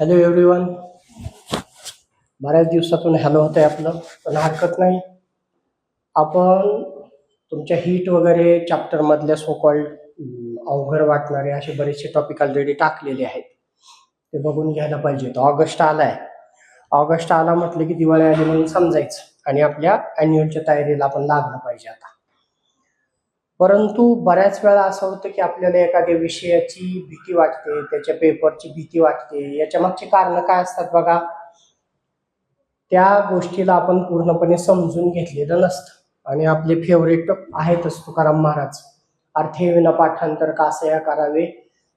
Hello everyone. बऱ्याच दिवसातून hello होत आहे आपलं, पण हरकत नाही. आपण तुमच्या हीट वगैरे चॅप्टर मधल्या सो कॉल्ड अवघड वाटणारे असे बरेचसे टॉपिक ऑलरेडी टाकलेले आहेत, ते बघून घ्यायला पाहिजे. ऑगस्ट आलाय, ऑगस्ट आला म्हटलं की दिवाळी आली म्हणून समजायचं आणि आपल्या अॅन्युअलच्या तयारीला आपण लागलं पाहिजे आता. परंतु बऱ्याच वेळा असं होतं की आपल्याला एखाद्या विषयाची भीती वाटते, त्याच्या पेपरची भीती वाटते. याच्या मागची कारण काय असतात बघा, त्या गोष्टीला आपण पूर्णपणे समजून घेतलेलं नसतं. आणि आपले फेवरेट आहेतच तुकाराम महाराज, अर्थे विना पाठांतर कासया करावे,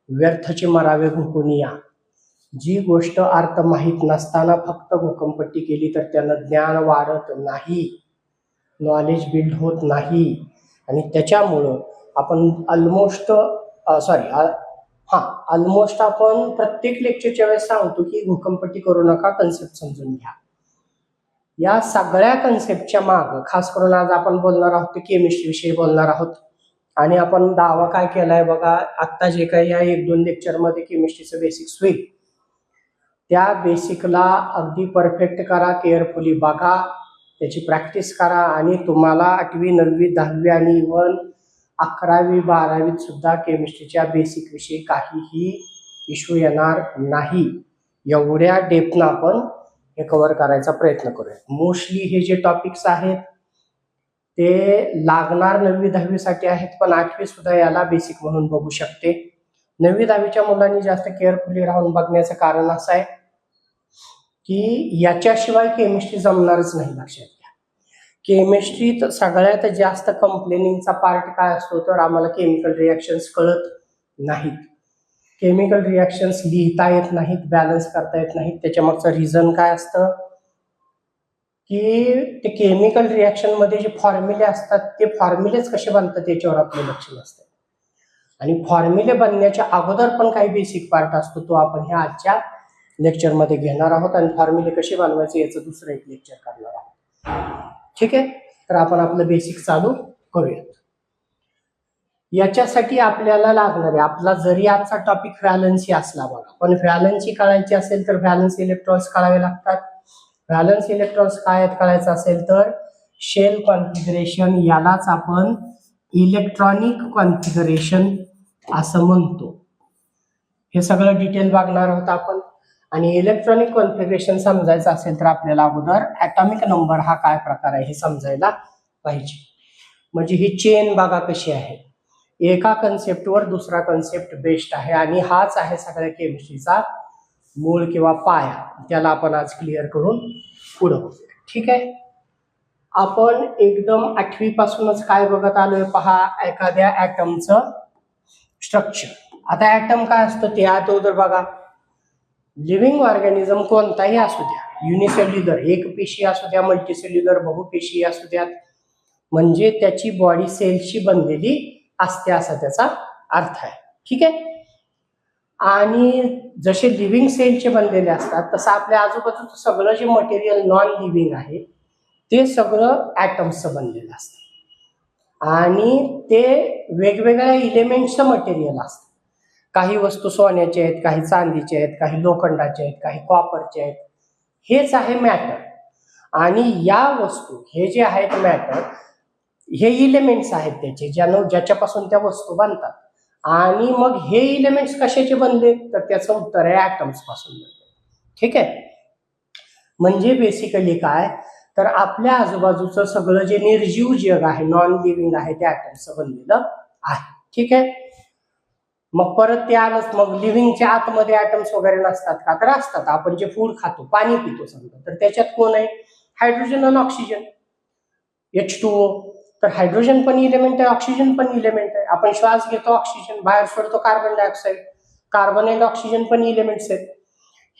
व्यर्थचे मरावे घुकुनिया. जी गोष्ट अर्थ माहीत नसताना फक्त घोकंपट्टी केली तर त्यानं ज्ञान वाढत नाही, नॉलेज बिल्ड होत नाही. आणि त्याच्यामुळं आपण ऑलमोस्ट आपण प्रत्येक लेक्चरच्या वेळेस सांगतो की भूकंपट्टी करू नका, कन्सेप्ट समजून घ्या. या सगळ्या कन्सेप्टच्या माग खास करून आज आपण बोलणार आहोत केमिस्ट्री विषयी बोलणार आहोत. आणि आपण दावा काय केलाय बघा, आत्ता जे काही या 1-2 लेक्चरमध्ये केमिस्ट्रीचं बेसिक्स होईल, त्या बेसिकला अगदी परफेक्ट करा, केअरफुली बघा, त्याची प्रॅक्टिस करा. आणि तुम्हाला 8वी 9वी 10वी आणि इव्हन 11वी 12वीत सुद्धा केमिस्ट्रीच्या बेसिक विषयी काहीही इश्यू येणार नाही. एवढ्या डेप्थनं आपण हे कव्हर करायचा प्रयत्न करूया. मोस्टली हे जे टॉपिक्स आहेत ते लागणार 9वी 10वी साठी आहेत, पण 8वी सुद्धा याला बेसिक म्हणून बघू शकते. 9वी 10वीच्या मुलांनी जास्त केअरफुली राहून बघण्याचं कारण असं आहे की याच्याशिवाय केमिस्ट्री जमणारच नाही. लक्षात घ्या, केमिस्ट्रीत सगळ्यात जास्त कंप्लेनिंगचा पार्ट काय असतो तर आम्हाला केमिकल रिॲक्शन्स कळत नाहीत, केमिकल रिॲक्शन्स लिहिता येत नाहीत, बॅलन्स करता येत नाहीत. त्याच्या मागचं रिझन काय असतं की ते केमिकल रिॲक्शन मध्ये जे फॉर्म्युले असतात ते फॉर्म्युलेच कसे बनतात याच्यावर आपलं लक्ष नसतं. आणि फॉर्म्युले बनण्याच्या अगोदर पण काही बेसिक पार्ट असतो, तो आपण ह्या आजच्या लेक्चरमध्ये घेणार आहोत. आणि फॉर्म्युले कसे बनवायचे याचं दुसरं एक लेक्चर करणार आहोत. ठीक आहे, तर आपण आपलं बेसिक चालू करूयात. याच्यासाठी आपल्याला लागणार आहे, आपला जरी आजचा टॉपिक व्हॅलन्सी असला बघा, पण व्हॅलन्सी कळायची असेल तर व्हॅलन्स इलेक्ट्रॉन्स कळावे लागतात. व्हॅलन्स इलेक्ट्रॉन्स काय आहेत कळायचं असेल तर शेल कॉन्फिगरेशन, यालाच आपण इलेक्ट्रॉनिक कॉन्फिगरेशन असं म्हणतो. हे सगळं डिटेल बघणार आहोत आपण. आणि इलेक्ट्रॉनिक कॉन्फिगरेशन समजायचं असेल तर आपल्याला अगोदर ॲटॉमिक नंबर हा काय प्रकार आहे हे समजायला पाहिजे. म्हणजे ही चेन बघा कशी आहे, एका कन्सेप्टवर दुसरा कन्सेप्ट बेस्ड आहे. आणि हाच आहे सगळ्या केमिस्ट्रीचा मूळ किंवा पाया. त्याला आपण आज क्लिअर करून पुढे बघूया. ठीक आहे, आपण एकदम 8वी पासूनच काय बघत आलोय पहा, एखाद्या ॲटमचं स्ट्रक्चर. आता ॲटम काय असतं ते अगोदर बघा. लिव्हिंग ऑर्गॅनिझम कोणताही असू द्या, युनिसेल्युलर एक पेशी असू द्या, मल्टीसेल्युलर बहुपेशी असू द्यात, म्हणजे त्याची बॉडी सेल्सची बनलेली असते असा त्याचा अर्थ आहे. ठीक आहे, आणि जसे लिव्हिंग सेलचे बनलेले असतात तसं आपल्या आजूबाजूचं सगळं जे मटेरियल नॉन लिव्हिंग आहे ते सगळं ॲटम्सचं बनलेलं असतं. आणि ते वेगवेगळ्या इलेमेंट्सचं मटेरियल असतं. काही वस्तू सोन्याच्या आहेत, काही चांदीच्या आहेत, काही लोखंडाच्या आहेत, काही कॉपरच्या आहेत. हेच आहे मॅटर. आणि या वस्तू हे जे आहेत मॅटर, हे इलेमेंट्स आहेत त्याचे, ज्याच्यापासून त्या वस्तू बनतात. आणि मग हे इलेमेंट्स कशाचे बनले तर त्याचं उत्तर आहे ॲटम्स पासून बनले. ठीक आहे, म्हणजे बेसिकली काय तर आपल्या आजूबाजूचं सगळं जे निर्जीव जग आहे, नॉन लिव्हिंग आहे, ते ॲटम्सचं बनलेलं आहे. ठीक आहे, मग परत ते आलंच, मग लिव्हिंगच्या आतमध्ये ॲटम्स वगैरे नसतात का तर असतात. आपण जे फूड खातो, पाणी पितो समजा, तर त्याच्यात कोण आहे, हायड्रोजन आणि ऑक्सिजन, H2O. तर हायड्रोजन पण इलेमेंट आहे, ऑक्सिजन पण इलेमेंट आहे. आपण श्वास घेतो ऑक्सिजन, बाहेर सोडतो कार्बन डायऑक्साईड, कार्बन आणि ऑक्सिजन पण इलेमेंट्स आहेत.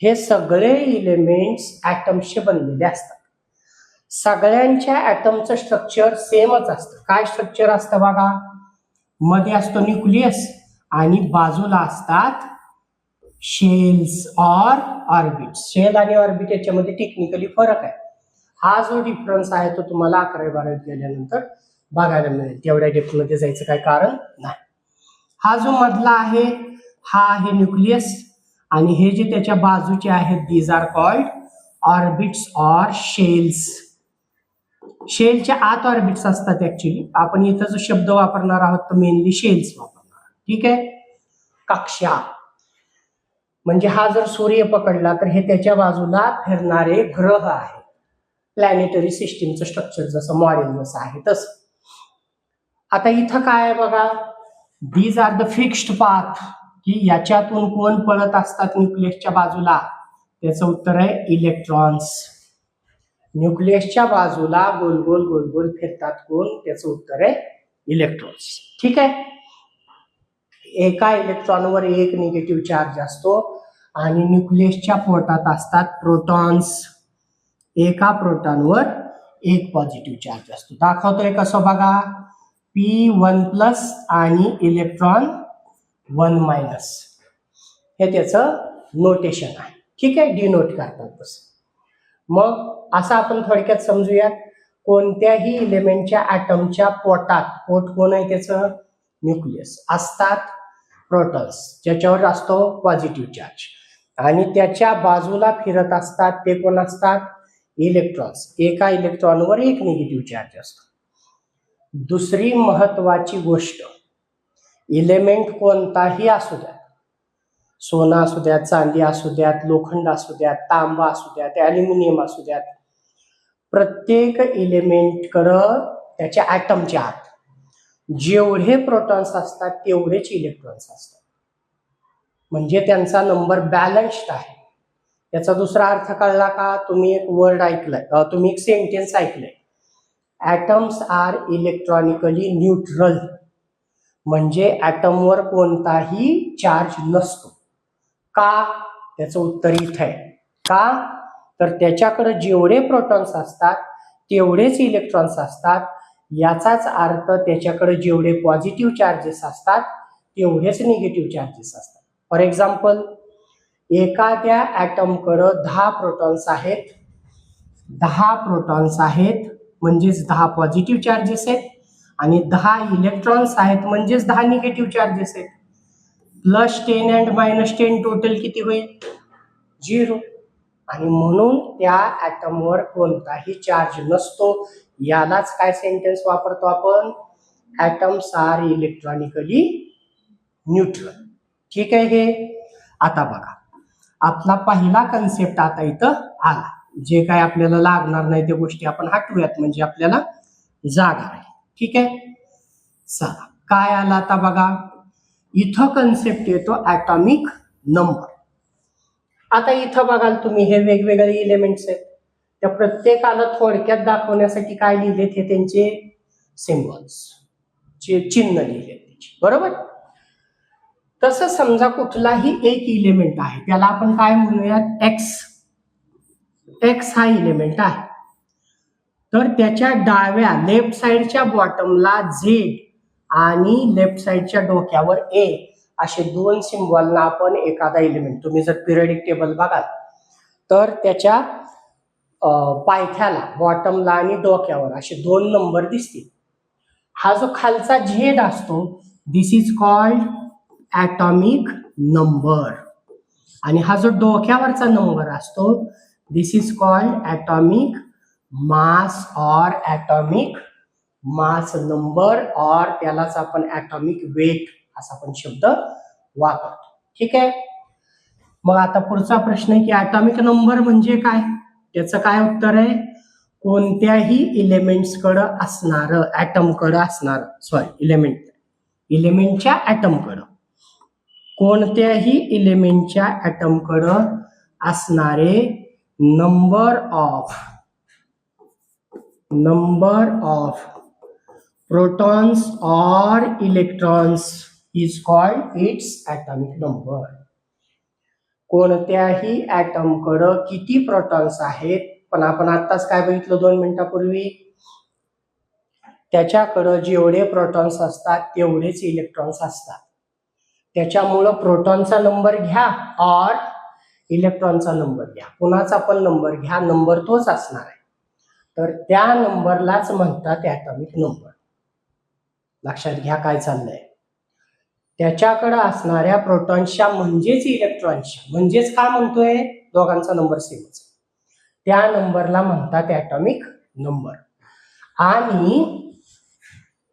हे सगळे इलेमेंट्स ॲटम्सचे बनलेले असतात. सगळ्यांच्या ॲटमचं स्ट्रक्चर सेमच असतं. काय स्ट्रक्चर असतं बघा, मध्ये असतो न्यूक्लियस आणि बाजूला असतात शेल्स ऑर ऑर्बिट्स. शेल आणि ऑर्बिट याच्यामध्ये टेक्निकली फरक आहे. हा जो डिफरन्स आहे तो तुम्हाला 11वी 12वीत गेल्यानंतर बघायला मिळेल, तेवढ्या डेप्थमध्ये जायचं काही कारण नाही. हा जो मधला आहे हा आहे न्यूक्लियस आणि हे जे त्याच्या बाजूचे आहेत these are called orbits or shells. शेलच्या आत ऑर्बिट्स असतात ऍक्च्युली. आपण इथं जो शब्द वापरणार आहोत तो मेनली शेल्स वापरणार. ठीक आहे. कक्षा म्हणजे हा जर सूर्य पकडला तर हे त्याच्या बाजूला फिरणारे ग्रह आहे. प्लॅनेटरी सिस्टीमचं स्ट्रक्चर जसं मॉडेल जसं आहे तसं. आता इथं काय आहे बघा, these are the fixed path, की याच्यातून कोण पळत असतात न्यूक्लियसच्या बाजूला. त्याचं उत्तर आहे इलेक्ट्रॉन्स. न्यूक्लियसच्या बाजूला गोल गोल गोल गोल फिरतात कोण, त्याचं उत्तर आहे इलेक्ट्रॉन्स. ठीक आहे. एका इलेक्ट्रॉनवर एक निगेटिव्ह चार्ज असतो आणि न्यूक्लियसच्या पोटात असतात प्रोटॉन्स. एका प्रोटॉनवर एक पॉझिटिव्ह चार्ज असतो. दाखवतोय कसं बघा, P1+ आणि इलेक्ट्रॉन 1-. हे त्याचं नोटेशन आहे. ठीक आहे, डिनोट करतात तसं. मग असं आपण थोडक्यात समजूयात, कोणत्याही इलेमेंटच्या ॲटमच्या पोटात, पोट कोण आहे त्याचं, न्यूक्लियस, असतात प्रोटॉन्स ज्याच्यावर असतो पॉझिटिव्ह चार्ज, आणि त्याच्या बाजूला फिरत असतात ते कोण असतात, इलेक्ट्रॉन्स. एका इलेक्ट्रॉनवर एक निगेटिव्ह चार्ज असतो. दुसरी महत्वाची गोष्ट, इलेमेंट कोणताही असू द्या, सोनं असू द्यात, चांदी असू द्यात, लोखंड असू द्यात, तांबा असू द्यात, ॲल्युमिनियम असू द्यात, प्रत्येक इलेमेंटकडं त्याच्या ॲटमच्या आत जेवढे प्रोटॉन्स असतात तेवढेच इलेक्ट्रॉन्स असतात. म्हणजे त्यांचा नंबर बॅलन्स्ड आहे. याचा दुसरा अर्थ कळला का? तुम्ही एक वर्ड ऐकलाय, तुम्ही एक सेंटेन्स ऐकलंय, ॲटम्स आर इलेक्ट्रॉनिकली न्यूट्रल. म्हणजे ॲटमवर कोणताही चार्ज नसतो. का? त्याचं उत्तर इथं आहे. का? तर त्याच्याकडे जेवढे प्रोटॉन्स असतात तेवढेच इलेक्ट्रॉन्स असतात. याचाच अर्थ त्याच्याकडे जेवढे पॉझिटिव्ह चार्जेस असतात तेवढेच निगेटिव्ह चार्जेस असतात. फॉर एक्झाम्पल, एखाद्या ॲटमकडं 10 प्रोटॉन्स आहेत, 10 प्रोटॉन्स आहेत म्हणजेच 10 पॉझिटिव्ह चार्जेस आहेत, आणि 10 इलेक्ट्रॉन्स आहेत म्हणजेच 10 निगेटिव्ह चार्जेस आहेत. +10 and -10 टोटल किती होईल? 0. आणि म्हणून त्या ॲटमवर कोणताही चार्ज नसतो. यालाच काय सेंटेन्स वापरतो आपण? Atoms are electronically neutral. ठीक आहे. हे आता बघा, आपला पहिला कन्सेप्ट आता इथं आला. जे काय आपल्याला लागणार नाही त्या गोष्टी आपण हटवूयात, म्हणजे आपल्याला जागा आहे. ठीक आहे. चला, काय आला आता बघा, इथं कन्सेप्ट येतो ॲटॉमिक नंबर. आता इथं बघाल तुम्ही, हे वेगवेगळे इलेमेंट्स आहेत, त्या प्रत्येकाला थोडक्यात दाखवण्यासाठी काय लिहिलेत, हे त्यांचे सिम्बॉल्स, जे चिन्ह लिहिले त्याची. बरोबर. तसं समजा कुठलाही एक इलेमेंट आहे, त्याला आपण काय म्हणूयात, एक्स. एक्स हा इलेमेंट आहे, तर त्याच्या डाव्या लेफ्ट साइडच्या बॉटमला झेड आणि लेफ्ट साइडच्या डोक्यावर ए असे 2 सिम्बॉलना आपण एखादा इलेमेंट, तुम्ही जर पिरियडिक टेबल बघाल तर त्याच्या पायथ्याला, बॉटमला आणि डोक्यावर असे 2 नंबर दिसतील. हा जो खालचा झेड असतो, this is called atomic number, आणि हा जो डोक्यावरचा नंबर असतो, this is called atomic mass or atomic mass number, और त्यालाच आपण ॲटॉमिक वेट असा पण शब्द वापरतो. ठीक आहे. मग आता पुढचा प्रश्न आहे की ॲटॉमिक नंबर म्हणजे काय? त्याचं काय उत्तर आहे? कोणत्याही इलेमेंट्सकडं असणारं, ॲटमकडं असणारं, इलेमेंटच्या ॲटमकडं, कोणत्याही इलेमेंटच्या ॲटमकडं असणारे number of protons or electrons is called its atomic number. कोणत्याही ॲटमकडं किती प्रोटॉन्स आहेत, पण आपण आत्ताच काय बघितलं 2 मिनिटापूर्वी, त्याच्याकडं जेवढे प्रोटॉन्स असतात तेवढेच इलेक्ट्रॉन्स असतात. त्याच्यामुळं प्रोटॉनचा नंबर घ्या और इलेक्ट्रॉनचा नंबर घ्या, कुणाचा पण नंबर घ्या, नंबर तोच असणार आहे. तर त्या नंबरलाच म्हणतात ॲटॉमिक नंबर. लक्षात घ्या काय चाललंय. त्याच्याकडे असणाऱ्या प्रोटॉन्सच्या म्हणजेच इलेक्ट्रॉन्सच्या, म्हणजेच काय म्हणतोय, दोघांचा नंबर सेमच, त्या नंबरला म्हणतात ऍटॉमिक नंबर. आणि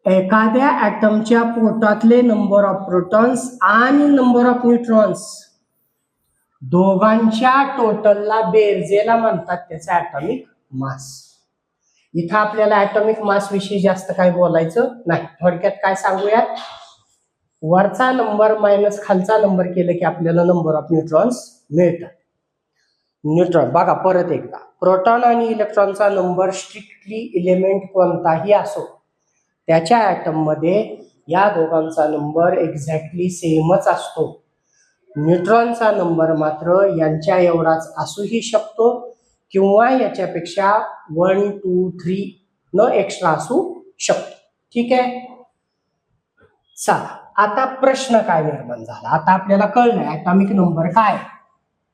एखाद्या ऍटमच्या पोटातले नंबर ऑफ प्रोटॉन्स आणि नंबर ऑफ न्यूट्रॉन्स दोघांच्या टोटलला बेरजेला म्हणतात त्याचा ऍटॉमिक मास. इथं आपल्याला ऍटॉमिक मास विषयी जास्त काय बोलायचं नाही. थोडक्यात काय सांगूयात, वरचा नंबर मायनस खालचा नंबर केलं की आपल्याला नंबर ऑफ न्यूट्रॉन्स मिळतात. न्यूट्रॉन बघा परत एकदा, प्रोटॉन आणि इलेक्ट्रॉनचा नंबर स्ट्रिक्टली एलिमेंट कोणताही असो त्याच्या ऍटम मध्ये या दोघांचा नंबर एक्झॅक्टली सेमच असतो. न्यूट्रॉनचा नंबर मात्र यांच्या एवढाच असूही शकतो किंवा याच्यापेक्षा 1, 2, 3 न एक्स्ट्रा असू शकतो. ठीक आहे. चला आता प्रश्न काय निर्माण झाला, आता आपल्याला कळलं ऍटॉमिक नंबर काय,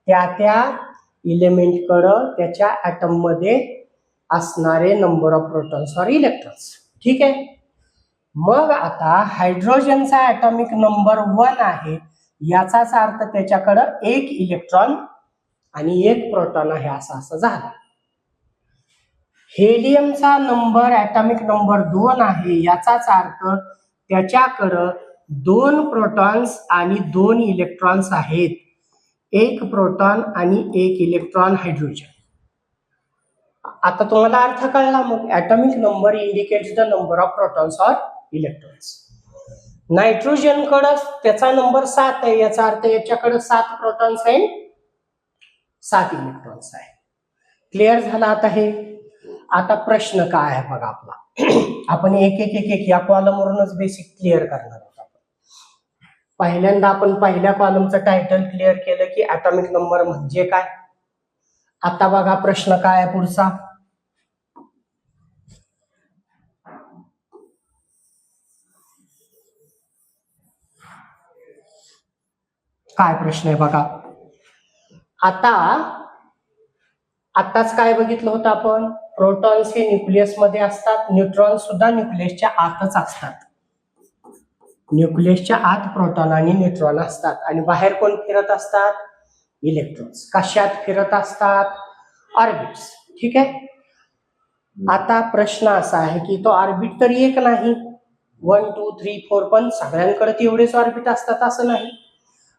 त्या इलेमेंट कडं त्याच्या ऍटम मध्ये असणारे नंबर ऑफ प्रोटॉन्स और इलेक्ट्रॉन्स. ठीक आहे. मग आता हायड्रोजनचा ऍटॉमिक नंबर 1 आहे, याचाच अर्थ त्याच्याकडं एक इलेक्ट्रॉन आणि एक प्रोटॉन आहे असं झालं. हेलियमचा नंबर ऍटॉमिक नंबर 2 आहे, याचाच अर्थ त्याच्याकडं 2 प्रोटॉन्स आणि 2 इलेक्ट्रॉन्स आहेत, एक प्रोटॉन आणि एक इलेक्ट्रॉन हायड्रोजन. आता तुम्हाला अर्थ कळला. मग atomic number indicates the number of protons और इलेक्ट्रॉन्स. नायट्रोजन कडे त्याचा नंबर 7 आहे, याचा अर्थ याच्याकडे 7 प्रोटॉन्स आहे 7 इलेक्ट्रॉन्स आहे. क्लिअर झाला आता हे. आता प्रश्न काय आहे बघा आपला, आपण एक एक एक एक या कॉलमवरूनच बेसिक क्लिअर करणार आहोत. पहिल्यांदा आपण पहिल्या कॉलमचं टायटल क्लिअर केलं की ऍटॉमिक नंबर म्हणजे काय. आता बघा प्रश्न काय आहे पुढचा, काय प्रश्न आहे बघा. आताच काय बघितलं होतं आपण, प्रोटॉन्स हे न्यूक्लियस मध्ये असतात, न्यूट्रॉन्स सुद्धा न्यूक्लियसच्या आतच असतात. न्यूक्लियसच्या आत प्रोटॉन आणि न्यूट्रॉन असतात आणि बाहेर कोण फिरत असतात, इलेक्ट्रॉन्स. कशात फिरत असतात, ऑर्बिट्स. ठीक आहे. आता प्रश्न असा आहे की तो ऑर्बिट तर एक नाही, 1, 2, 3, 4 पण सगळ्यांकडे तेवढेच ऑर्बिट असतात असं नाही.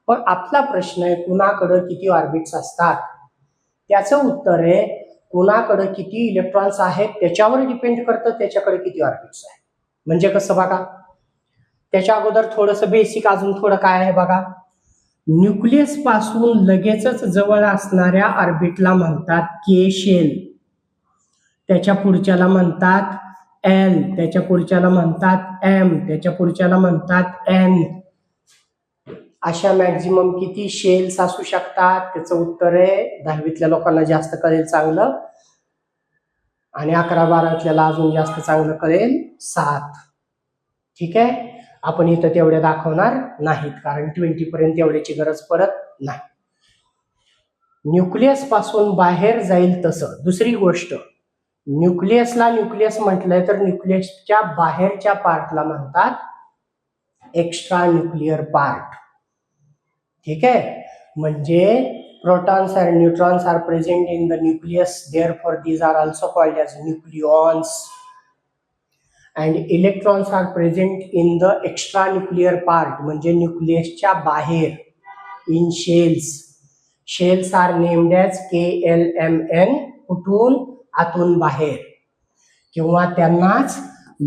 पण आपला प्रश्न आहे कुणाकडे किती ऑर्बिट्स असतात. त्याचं उत्तर आहे कुणाकडे किती इलेक्ट्रॉन्स आहेत त्याच्यावर डिपेंड करतं त्याच्याकडे किती ऑर्बिट्स आहेत. म्हणजे कसं बघा, त्याच्या अगोदर थोडंसं बेसिक अजून थोडं काय आहे बघा. न्यूक्लियस पासून लगेचच जवळ असणाऱ्या ऑर्बिटला म्हणतात के शेल, त्याच्या पुढच्याला म्हणतात एल, त्याच्या पुढच्याला म्हणतात एम, त्याच्या पुढच्याला म्हणतात एन. अशा मॅक्झिमम किती शेल्स असू शकतात, त्याचं उत्तर आहे 10वीतल्या लोकांना जास्त कळेल चांगलं, आणि 11-12तल्याला अजून जास्त चांगलं कळेल 7. ठीक आहे. आपण इथं तेवढे दाखवणार नाहीत कारण 20 पर्यंत एवढ्याची गरज पडत नाही. न्यूक्लियस पासून बाहेर जाईल तसं. दुसरी गोष्ट, न्यूक्लियसला न्यूक्लियस म्हटलंय तर न्यूक्लियसच्या बाहेरच्या पार्टला म्हणतात एक्स्ट्रा न्यूक्लियर पार्ट. ठीक आहे. म्हणजे protons and neutrons are present in the nucleus, therefore these are also called as nucleons. And electrons are present in the extra nuclear part, म्हणजे न्यूक्लियसच्या बाहेर, in shells. Shells are named as KLMN, कुठून, आतून बाहेर, किंवा त्यांनाच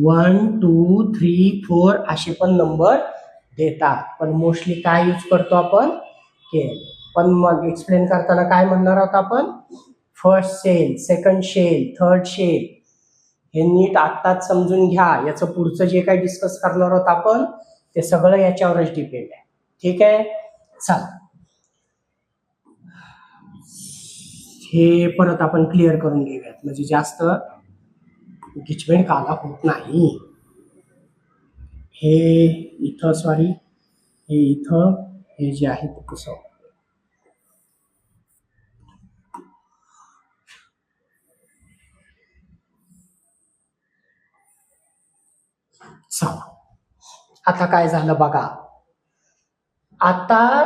1, 2, 3, 4 असे पण number देतात. पण मोस्टली काय यूज करतो आपण, KL. पण मग एक्सप्लेन करताना काय म्हणणार आहोत आपण, first shell, second shell, third shell. हे नीट आत्ताच समजून घ्या. याचं पुढचं जे काही डिस्कस करणार आहोत आपण ते सगळं याच्यावरच डिपेंड आहे. ठीक आहे. चला हे परत आपण क्लिअर करून घेऊयात म्हणजे जास्त गिचमेंट काला होत नाही. हे इथं, सॉरी हे इथं, हे जे आहे ते कसं, चला आता काय झालं बघा. आता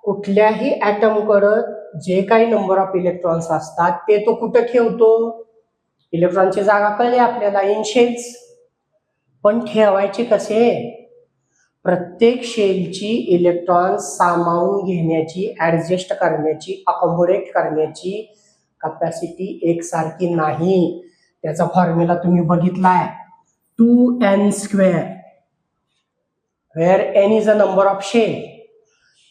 कुठल्याही ऍटम कडे जे काही नंबर ऑफ इलेक्ट्रॉन्स असतात ते तो कुठं ठेवतो, इलेक्ट्रॉनची जागा कळली आपल्याला, इन शेल्स. पण ठेवायचे कसे, प्रत्येक शेलची इलेक्ट्रॉन सामावून घेण्याची, ऍडजस्ट करण्याची, अकोमोडेट करण्याची कॅपॅसिटी एकसारखी नाही. त्याचा फॉर्म्युला तुम्ही बघितलाय, 2n², where n is a number of shell.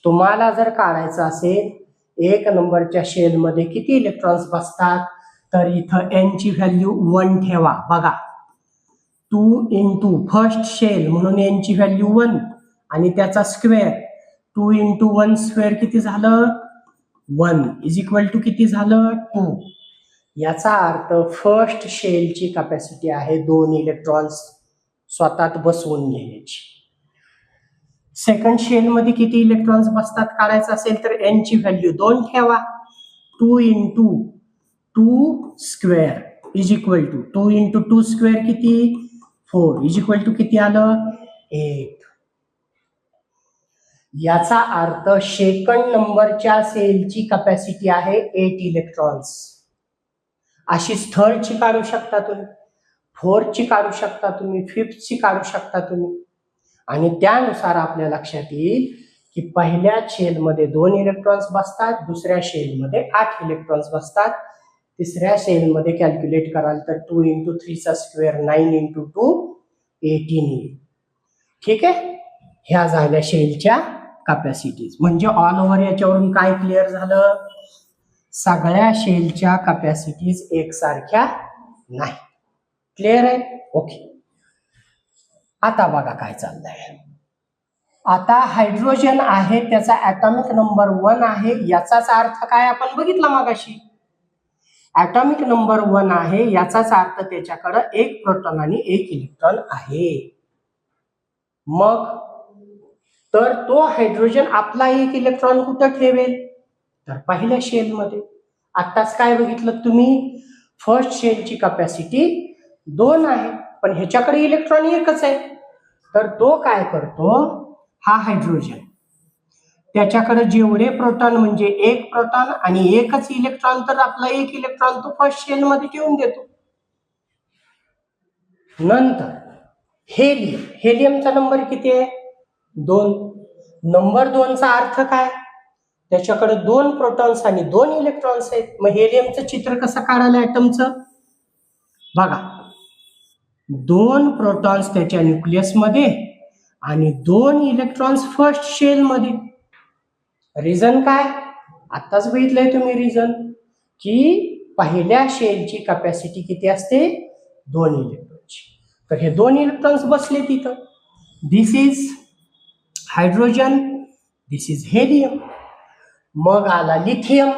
तुम्हाला जर काढायचं असेल एक नंबरच्या शेलमध्ये किती इलेक्ट्रॉन्स बसतात, तर इथं n ची व्हॅल्यू 1 ठेवा. बघा, 2 इंटू फर्स्ट शेल म्हणून n ची व्हॅल्यू 1 आणि त्याचा स्क्वेअर, 2 इंटू 1 स्क्वेअर किती झालं, 1 इज इक्वल टू किती झालं, 2. याचा अर्थ फर्स्ट शेलची कॅपॅसिटी आहे 2 इलेक्ट्रॉन्स स्वतःत बसवून घेण्याची. सेकंड शेल मध्ये किती इलेक्ट्रॉन्स बसतात काढायचं असेल तर n ची व्हॅल्यू 2 ठेवा. 2 into 2 square is equal to 2 into 2 square किती, 4 इज इक्वल टू किती आलं, 8. याचा अर्थ सेकंड नंबरच्या सेलची कॅपॅसिटी आहे 8 इलेक्ट्रॉन्स. अशीच थर्ड ची काढू शकता तुम्ही, फोर्थ ची काढू शकता तुम्ही, फिफ्थ ची काढू शकता तुम्ही. आणि त्यानुसार आपल्या लक्षात येईल की पहिल्या शेलमध्ये 2 इलेक्ट्रॉन्स बसतात, दुसऱ्या शेलमध्ये 8 इलेक्ट्रॉन्स बसतात, तिसऱ्या शेलमध्ये कॅल्क्युलेट कराल तर 2 इंटू 3 चा स्क्वेअर 9 इंटू 2 18 येईल. ठीक आहे, ह्या झाल्या शेलच्या कॅपॅसिटीज. म्हणजे ऑल ओव्हर याच्यावरून काय क्लिअर झालं, सगळ्या शेलच्या कॅपॅसिटीज एकसारख्या नाही. क्लिअर आहे, ओके. आता बघा काय चाललंय. आता हायड्रोजन आहे, त्याचा ऍटॉमिक नंबर 1 आहे, याचाच अर्थ काय आपण बघितला मागाशी. ऍटॉमिक नंबर 1 आहे याचाच अर्थ त्याच्याकडे 1 प्रोटॉन आणि 1 इलेक्ट्रॉन आहे. मग तर तो हायड्रोजन आपला 1 इलेक्ट्रॉन कुठं ठेवेल, तर पहिल्या शेलमध्ये. आताच काय बघितलं तुम्ही, फर्स्ट शेलची कॅपॅसिटी 2 आहे पण ह्याच्याकडे इलेक्ट्रॉन एकच आहे. तर तो काय करतो, हा हायड्रोजन, त्याच्याकडे जेवढे प्रोटॉन म्हणजे 1 प्रोटॉन आणि 1च इलेक्ट्रॉन, तर आपला 1 इलेक्ट्रॉन तो फर्स्ट शेल मध्ये ठेवून देतो. नंतर हेलियम, हेलियमचा नंबर किती आहे, 2. नंबर 2 चा अर्थ काय, त्याच्याकडे 2 प्रोटॉन्स आणि 2 इलेक्ट्रॉन्स आहेत. मग हेलियमचं चित्र कसं काढायला ऍटमचं, बघा, 2 प्रोटॉन्स त्याच्या न्यूक्लियस मध्ये आणि 2 इलेक्ट्रॉन्स फर्स्ट शेल मध्ये. रिझन काय, आताच बघितलंय तुम्ही रिझन, की पहिल्या शेलची कॅपॅसिटी किती असते, 2 इलेक्ट्रॉनची. तर हे 2 इलेक्ट्रॉन्स बसले तिथं. This is hydrogen, this is helium. मग आला लिथियम,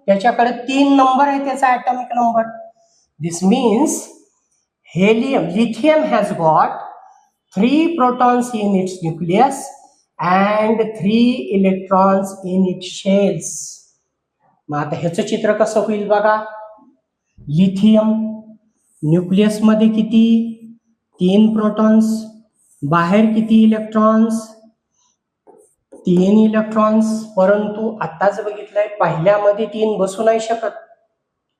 त्याच्याकडे 3 नंबर आहे त्याचा atomic number. This means lithium has got 3 protons in its nucleus and 3 electrons in its shells. मग आता ह्याचं चित्र कसं होईल बघा, लिथियम न्यूक्लियस मध्ये किती, 3 प्रोटॉन्स, बाहेर किती इलेक्ट्रॉन्स, 3 इलेक्ट्रॉन्स. परंतु आताच बघितलंय पहिल्यामध्ये 3 बसू नाही शकत,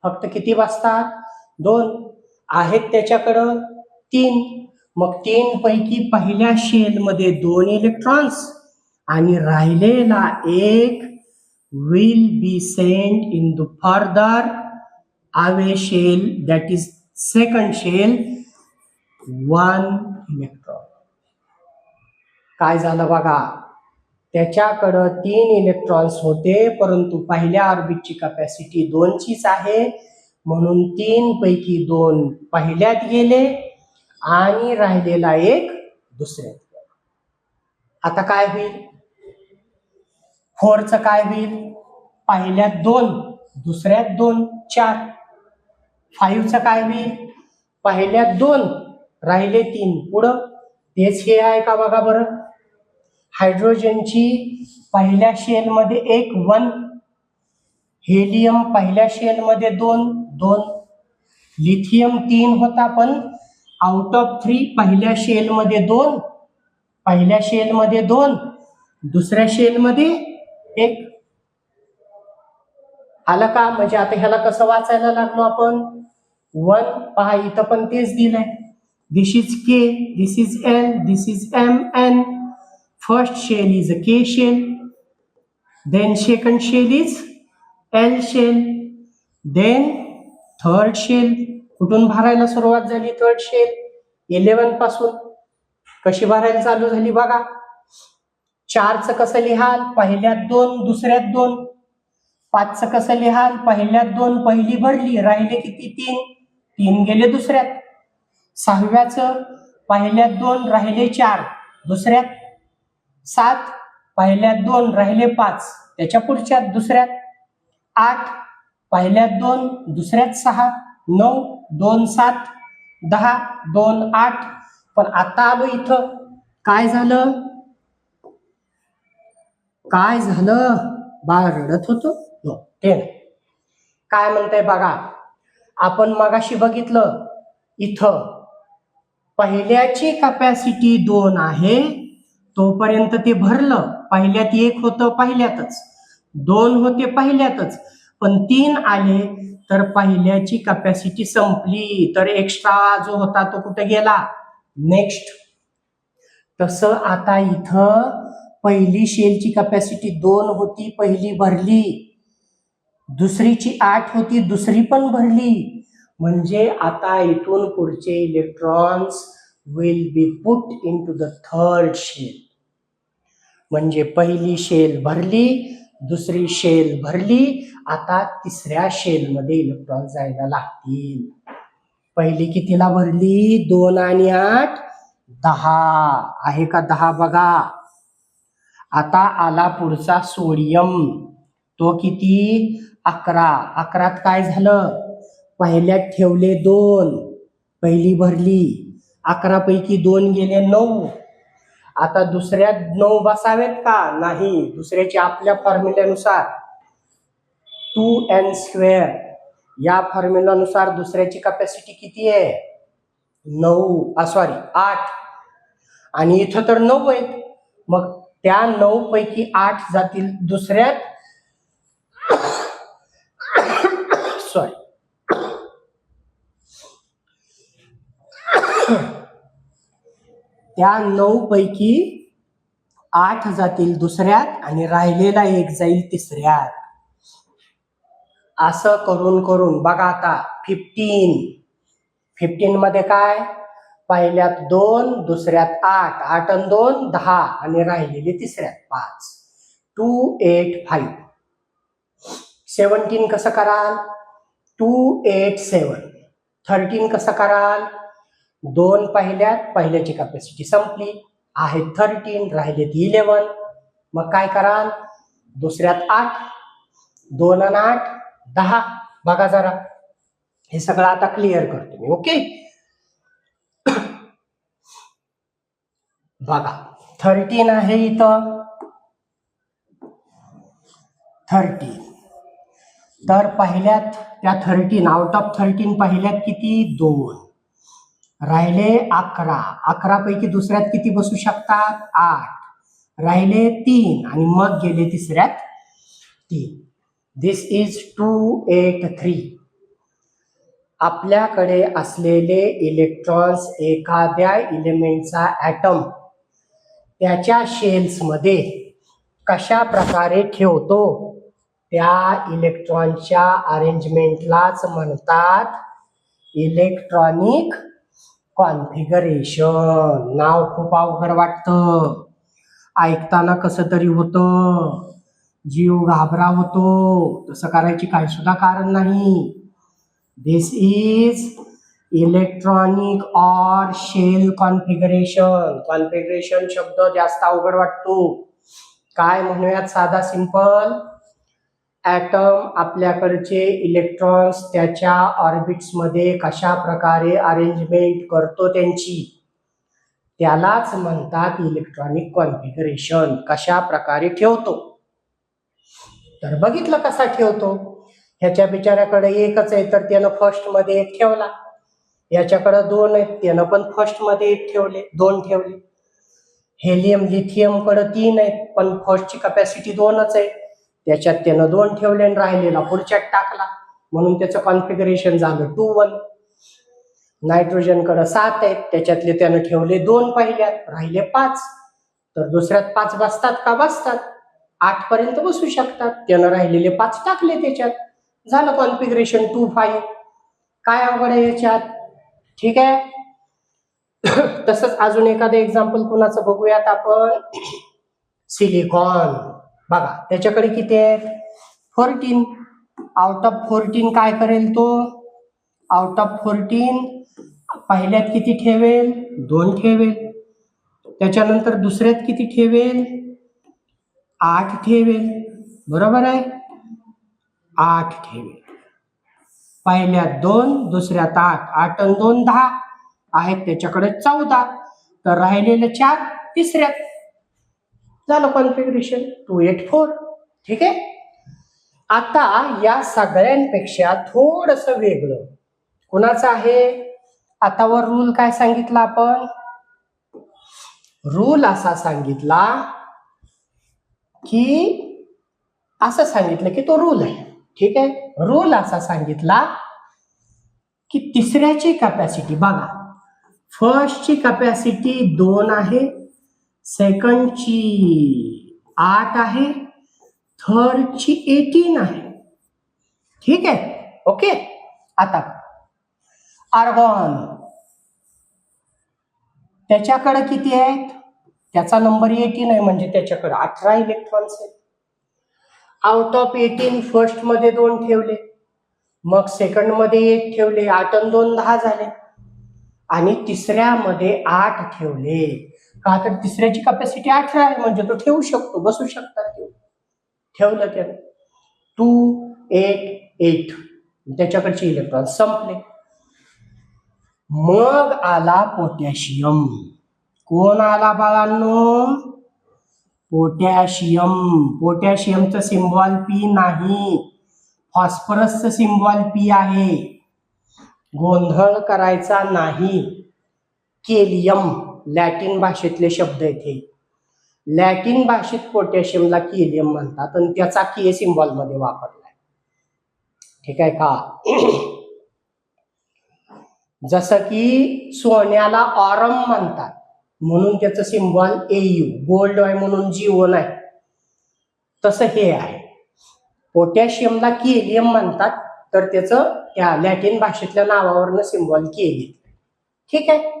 फक्त किती बसतात, 2 आहेत त्याच्याकडं 3. मग 3 पैकी पहिल्या शेल मध्ये 2 इलेक्ट्रॉन्स आणि राहिलेला 1 will be sent in the further away shell, that is second shell, 1 electron. काय झालं बघा, त्याच्याकडं 3 इलेक्ट्रॉन्स होते परंतु पहिल्या ऑर्बिटची कॅपॅसिटी 2 चीच आहे, म्हणून 3 पैकी 2 पहिल्यात गेले आणि राहिलेला 1 दुसऱ्यात गेला. आता काय होईल, 4 चं काय होईल, पहिल्यात 2 दुसऱ्यात 2, 4. 5 चं काय होईल, पहिल्यात 2 राहिले 3, पुढं तेच हे आहे का बघा बरं. हायड्रोजनची पहिल्या शेल मध्ये 1, 1. हेलियम पहिल्या शेल मध्ये 2, 2. लिथियम 3 होता पण आउट ऑफ 3 पहिल्या शेल मध्ये 2, पहिल्या शेल मध्ये 2 दुसऱ्या शेल मध्ये एक. आलं का? म्हणजे आता ह्याला कसं वाचायला लागलो आपण? 1. पहा इथं पण तेच दिलंय. This is K, this is L, this is M N. First shell is a K shell, then second shell is L shell, then third shell. कुठून भरायला सुरुवात झाली थर्ड शेल? 11 पासून. कशी भरायला चालू झाली बघा. 4चं कसं लिहाल? पहिल्यात 2, दुसऱ्यात 2. 5चं कसं लिहाल? पहिल्यात 2, पहिली भरली, राहिले किती? 3. 3 गेले दुसऱ्यात. 6व्याचं पहिल्यात 2, राहिले 4, दुसऱ्यात. 7 पहिल्यात 2, राहिले 5, त्याच्या पुढच्यात दुसऱ्यात. 8 पहिल्यात 2, दुसऱ्यात 6. 9 2 7 10 2 8. पण आता आलो इथं, काय झालं? काय झालं? बाळ रडत होतो? ते काय म्हणताय बघा. आपण मगाशी बघितलं इथं पहिल्याची कॅपॅसिटी 2 आहे, तोपर्यंत ते भरलं. पहिल्यात 1 होतं, पहिल्यातच 2 होते, पहिल्यातच. पण 3 आले तर पहिल्याची कॅपॅसिटी संपली, तर एक्स्ट्रा जो होता तो कुठे गेला? नेक्स्ट. तसं आता इथं पहिली शेलची कॅपॅसिटी 2 होती, पहिली भरली. दुसरीची 8 होती, दुसरी पण भरली. म्हणजे आता इथून पुढचे electrons will be put into the third shell. म्हणजे पहिली शेल भरली, दुसरी शेल भरली, आता तिसऱ्या शेलमध्ये इलेक्ट्रॉन जायला लागतील. पहिली कितीला भरली? 2 आणि 8 10 आहे का? 10 बघा. आता आला पुढचा सोडियम, तो किती? 11. 11त काय झालं? पहिल्यात ठेवले 2, पहिली भरली, 11 पैकी 2 गेले 9. आता दुसऱ्यात 9 बसावेत का? नाही. दुसऱ्याची आपल्या फॉर्म्युल्यानुसार 2n², या फॉर्म्युल्यानुसार दुसऱ्याची कॅपॅसिटी किती आहे? 8. आणि इथं तर 9 आहेत. मग त्या 9 पैकी 8 जातील दुसऱ्यात. सॉरी, त्या 9 पैकी 8 जातील दुसऱ्यात आणि राहिलेला 1 जाईल तिसऱ्यात. असं करून करून बघा आता 15 मध्ये काय? पहिल्यात 2, दुसऱ्यात 8, 8 आणि 2 10 आणि राहिलेले तिसऱ्यात 5. 2 8 5. 17 कसं कराल? 2 8 7. 13 कसं कराल? 2 पहिल्यात, पहिल्याची कॅपॅसिटी संपली, आहे 13, राहिलेत 11. मग काय कराल? दुसऱ्यात 8, 2 आणि 8 10. बघा जरा, हे सगळं आता क्लिअर करतो मी. ओके, बघा 13 आहे इथं. 13 तर पहिल्यात त्या 13 आउट ऑफ 13 पहिल्यात किती? 2, राहिले 11. 11 पैकी दुसऱ्यात किती बसू शकतात? 8, राहिले 3 आणि मग गेले तिसऱ्यात 3. दिस इज 2 8 3. आपल्याकडे असलेले इलेक्ट्रॉन्स एखाद्या एलिमेंटचा ॲटम त्याच्या शेल्समध्ये कशा प्रकारे ठेवतो, त्या इलेक्ट्रॉनच्या अरेंजमेंटलाच म्हणतात इलेक्ट्रॉनिक कॉन्फिगरेशन. नाव खूप अवघड वाटतं, ऐकताना कसं तरी होतं, जीव घाबरा होतो. तसं करायची काही सुद्धा कारण नाही. This is electronic or shell configuration. Configuration शब्द जास्त अवघड वाटतो. काय म्हणूयात? साधा सिंपल. ॲटम आपल्याकडचे इलेक्ट्रॉन्स त्याच्या ऑर्बिट्समध्ये कशा प्रकारे अरेंजमेंट करतो त्यांची, त्यालाच म्हणतात इलेक्ट्रॉनिक कॉन्फिगरेशन. कशा प्रकारे ठेवतो तर बघितलं कसा ठेवतो. ह्याच्या बिचाऱ्याकडे एकच आहे तर त्यानं फर्स्ट मध्ये 1 ठेवला. याच्याकडे 2 आहेत, त्यानं पण फर्स्ट मध्ये 1 ठेवले, 2 ठेवले. हेलियम लिथियम कडे 3 आहेत, पण फर्स्टची कॅपॅसिटी 2च आहे. त्याच्यात त्यानं 2 ठेवले आणि राहिलेला पुढच्यात टाकला, म्हणून त्याचं कॉन्फिगरेशन झालं 2-1. नायट्रोजन कडे 7 आहेत, त्याच्यातले त्यानं ठेवले 2 पहिल्यात, राहिले 5. तर दुसऱ्यात 5 बसतात का? बसतात. 8 पर्यंत बसू शकतात. त्यानं राहिलेले 5 टाकले त्याच्यात, झालं कॉन्फिगरेशन 2-5. काय अवघड आहे याच्यात? ठीक आहे. तसंच अजून एखादं एक्झाम्पल कुणाचं बघूयात आपण. सिलिकॉन बघा, त्याच्याकडे किती आहेत? 14. आउट ऑफ 14 काय करेल तो? आउट ऑफ 14 पहिल्यात किती ठेवेल? 2 ठेवेल. त्याच्यानंतर दुसऱ्यात किती ठेवेल? 8 ठेवेल. बरोबर आहे, 8 ठेवेल. पहिल्यात 2, दुसऱ्यात 8. 8 आणि 2 10 आहेत, त्याच्याकडे 14. तर राहिलेले 4 तिसऱ्यात. झालं कॉन्फिगरेशन 284. ठीक आहे. आता या सगळ्यांपेक्षा थोडस वेगळं कुणाचं आहे? आता वर रूल काय सांगितला आपण? रूल असा सांगितला की असं सांगितलं की तो रूल आहे. ठीक आहे. रूल असा सांगितला की तिसऱ्याची कॅपॅसिटी बघा, फर्स्टची कॅपॅसिटी 2 आहे, सेकंडची 8 आहे, थर्डची 18 आहे. ठीक आहे. ओके. आता आर्गॉन त्याच्याकडे किती आहेत? त्याचा नंबर 18 आहे, म्हणजे त्याच्याकडे 18 इलेक्ट्रॉन्स आहेत. आउट ऑफ 18 फर्स्ट मध्ये 2 ठेवले, मग सेकंड मध्ये 1 ठेवले, 8 आणि 2 10 झाले, आणि तिसऱ्यामध्ये 8 ठेवले. का तर तिसऱ्याची कॅपॅसिटी 18 आहे, म्हणजे तो ठेवू शकतो, बसू शकतात. ठेवलं त्याने 2 8 8, त्याच्याकडचे इलेक्ट्रॉन संपले. मग आला पोटॅशियम. कोण आला बाळांनो? पोटॅशियम. पोटॅशियमचं सिम्बॉल पी नाही, फॉस्फरसचं सिम्बॉल पी आहे. गोंधळ करायचा नाही. केलियम लॅटिन भाषेतले शब्द आहेत हे. लॅटिन भाषेत पोटॅशियमला केलियम म्हणतात आणि त्याचा के सिम्बॉल मध्ये वापरलाय. ठीक आहे का? जसं की सोन्याला ऑरम म्हणतात, म्हणून त्याचं सिम्बॉल एयू. गोल्ड आहे म्हणून जीओ नाही. तसं हे आहे. पोटॅशियमला केलियम म्हणतात, तर त्याचं त्या लॅटिन भाषेतल्या नावावरनं सिम्बॉल के घेतलं. ठीक आहे.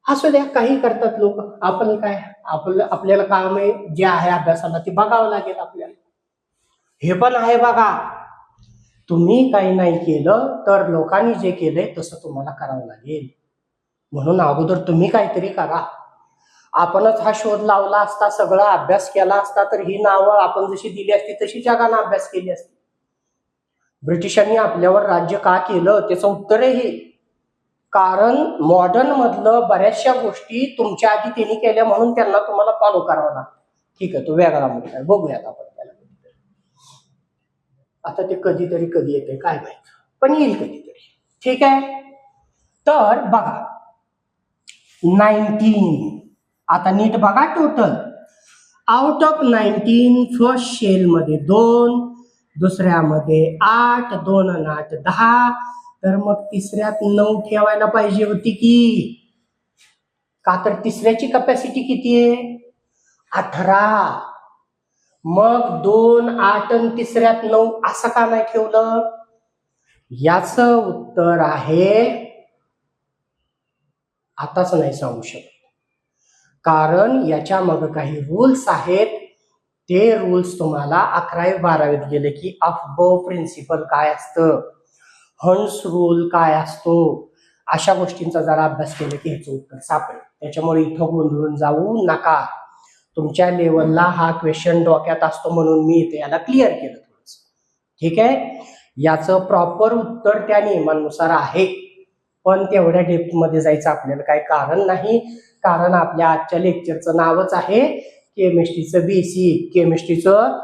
असू द्या, काही करतात लोक. आपण काय, आपल्याला काम आहे जे आहे अभ्यासाला ते बघावं लागेल आपल्याला. हे पण आहे बघा, तुम्ही काही नाही केलं तर लोकांनी जे केलंय तसं तुम्हाला करावं लागेल. म्हणून अगोदर तुम्ही काहीतरी करा. आपणच हा शोध लावला असता, सगळा अभ्यास केला असता, तर ही नावं आपण जशी दिली असती तशी जगानं अभ्यास केली असती. ब्रिटिशांनी आपल्यावर राज्य का केलं त्याचं उत्तर आहे हे. कारण मॉडर्न मधलं बऱ्याचशा गोष्टी तुमच्या आधी त्यांनी केल्या, म्हणून त्यांना तुम्हाला फॉलो करावं लागतं. ठीक आहे, तो वेगळा मुद्दा आहे, बघूयात आपण त्याला. आता ते कधीतरी कधी येते काय माहित, पण येईल कधीतरी. ठीक आहे. तर बघा 19. आता नीट बघा total. Out of 19 first shell मध्ये 2, दुसऱ्यामध्ये 8, 2 आणि 8 10. तर मग तिसऱ्यात 9 ठेवायला पाहिजे होती की. का तर तिसऱ्याची कॅपॅसिटी किती आहे? 18. मग 2 8 आणि तिसऱ्यात 9 असं का नाही ठेवलं? याच उत्तर आहे आताच नाही सांगू शकत, कारण याच्या मग काही रूल्स आहेत. ते रूल्स तुम्हाला 11वी 12वीत गेले की अफबो प्रिन्सिपल काय असतं, हंस रूल काय असतो, अशा गोष्टींचा जरा अभ्यास केला की ह्याचं उत्तर सापडेल. त्याच्यामुळे इथं गोंधळून जाऊ नका. तुमच्या लेवलला हा क्वेश्चन डोक्यात असतो म्हणून मी इथे याला क्लिअर केलं थोडंसं. ठीक आहे. याचं प्रॉपर उत्तर त्या नियमानुसार आहे, पण तेवढ्या डेप्थ मध्ये जायचं आपल्याला काही कारण नाही. कारण आपल्या आजच्या लेक्चरचं नावच आहे केमिस्ट्रीचं बेसिक. केमिस्ट्रीचं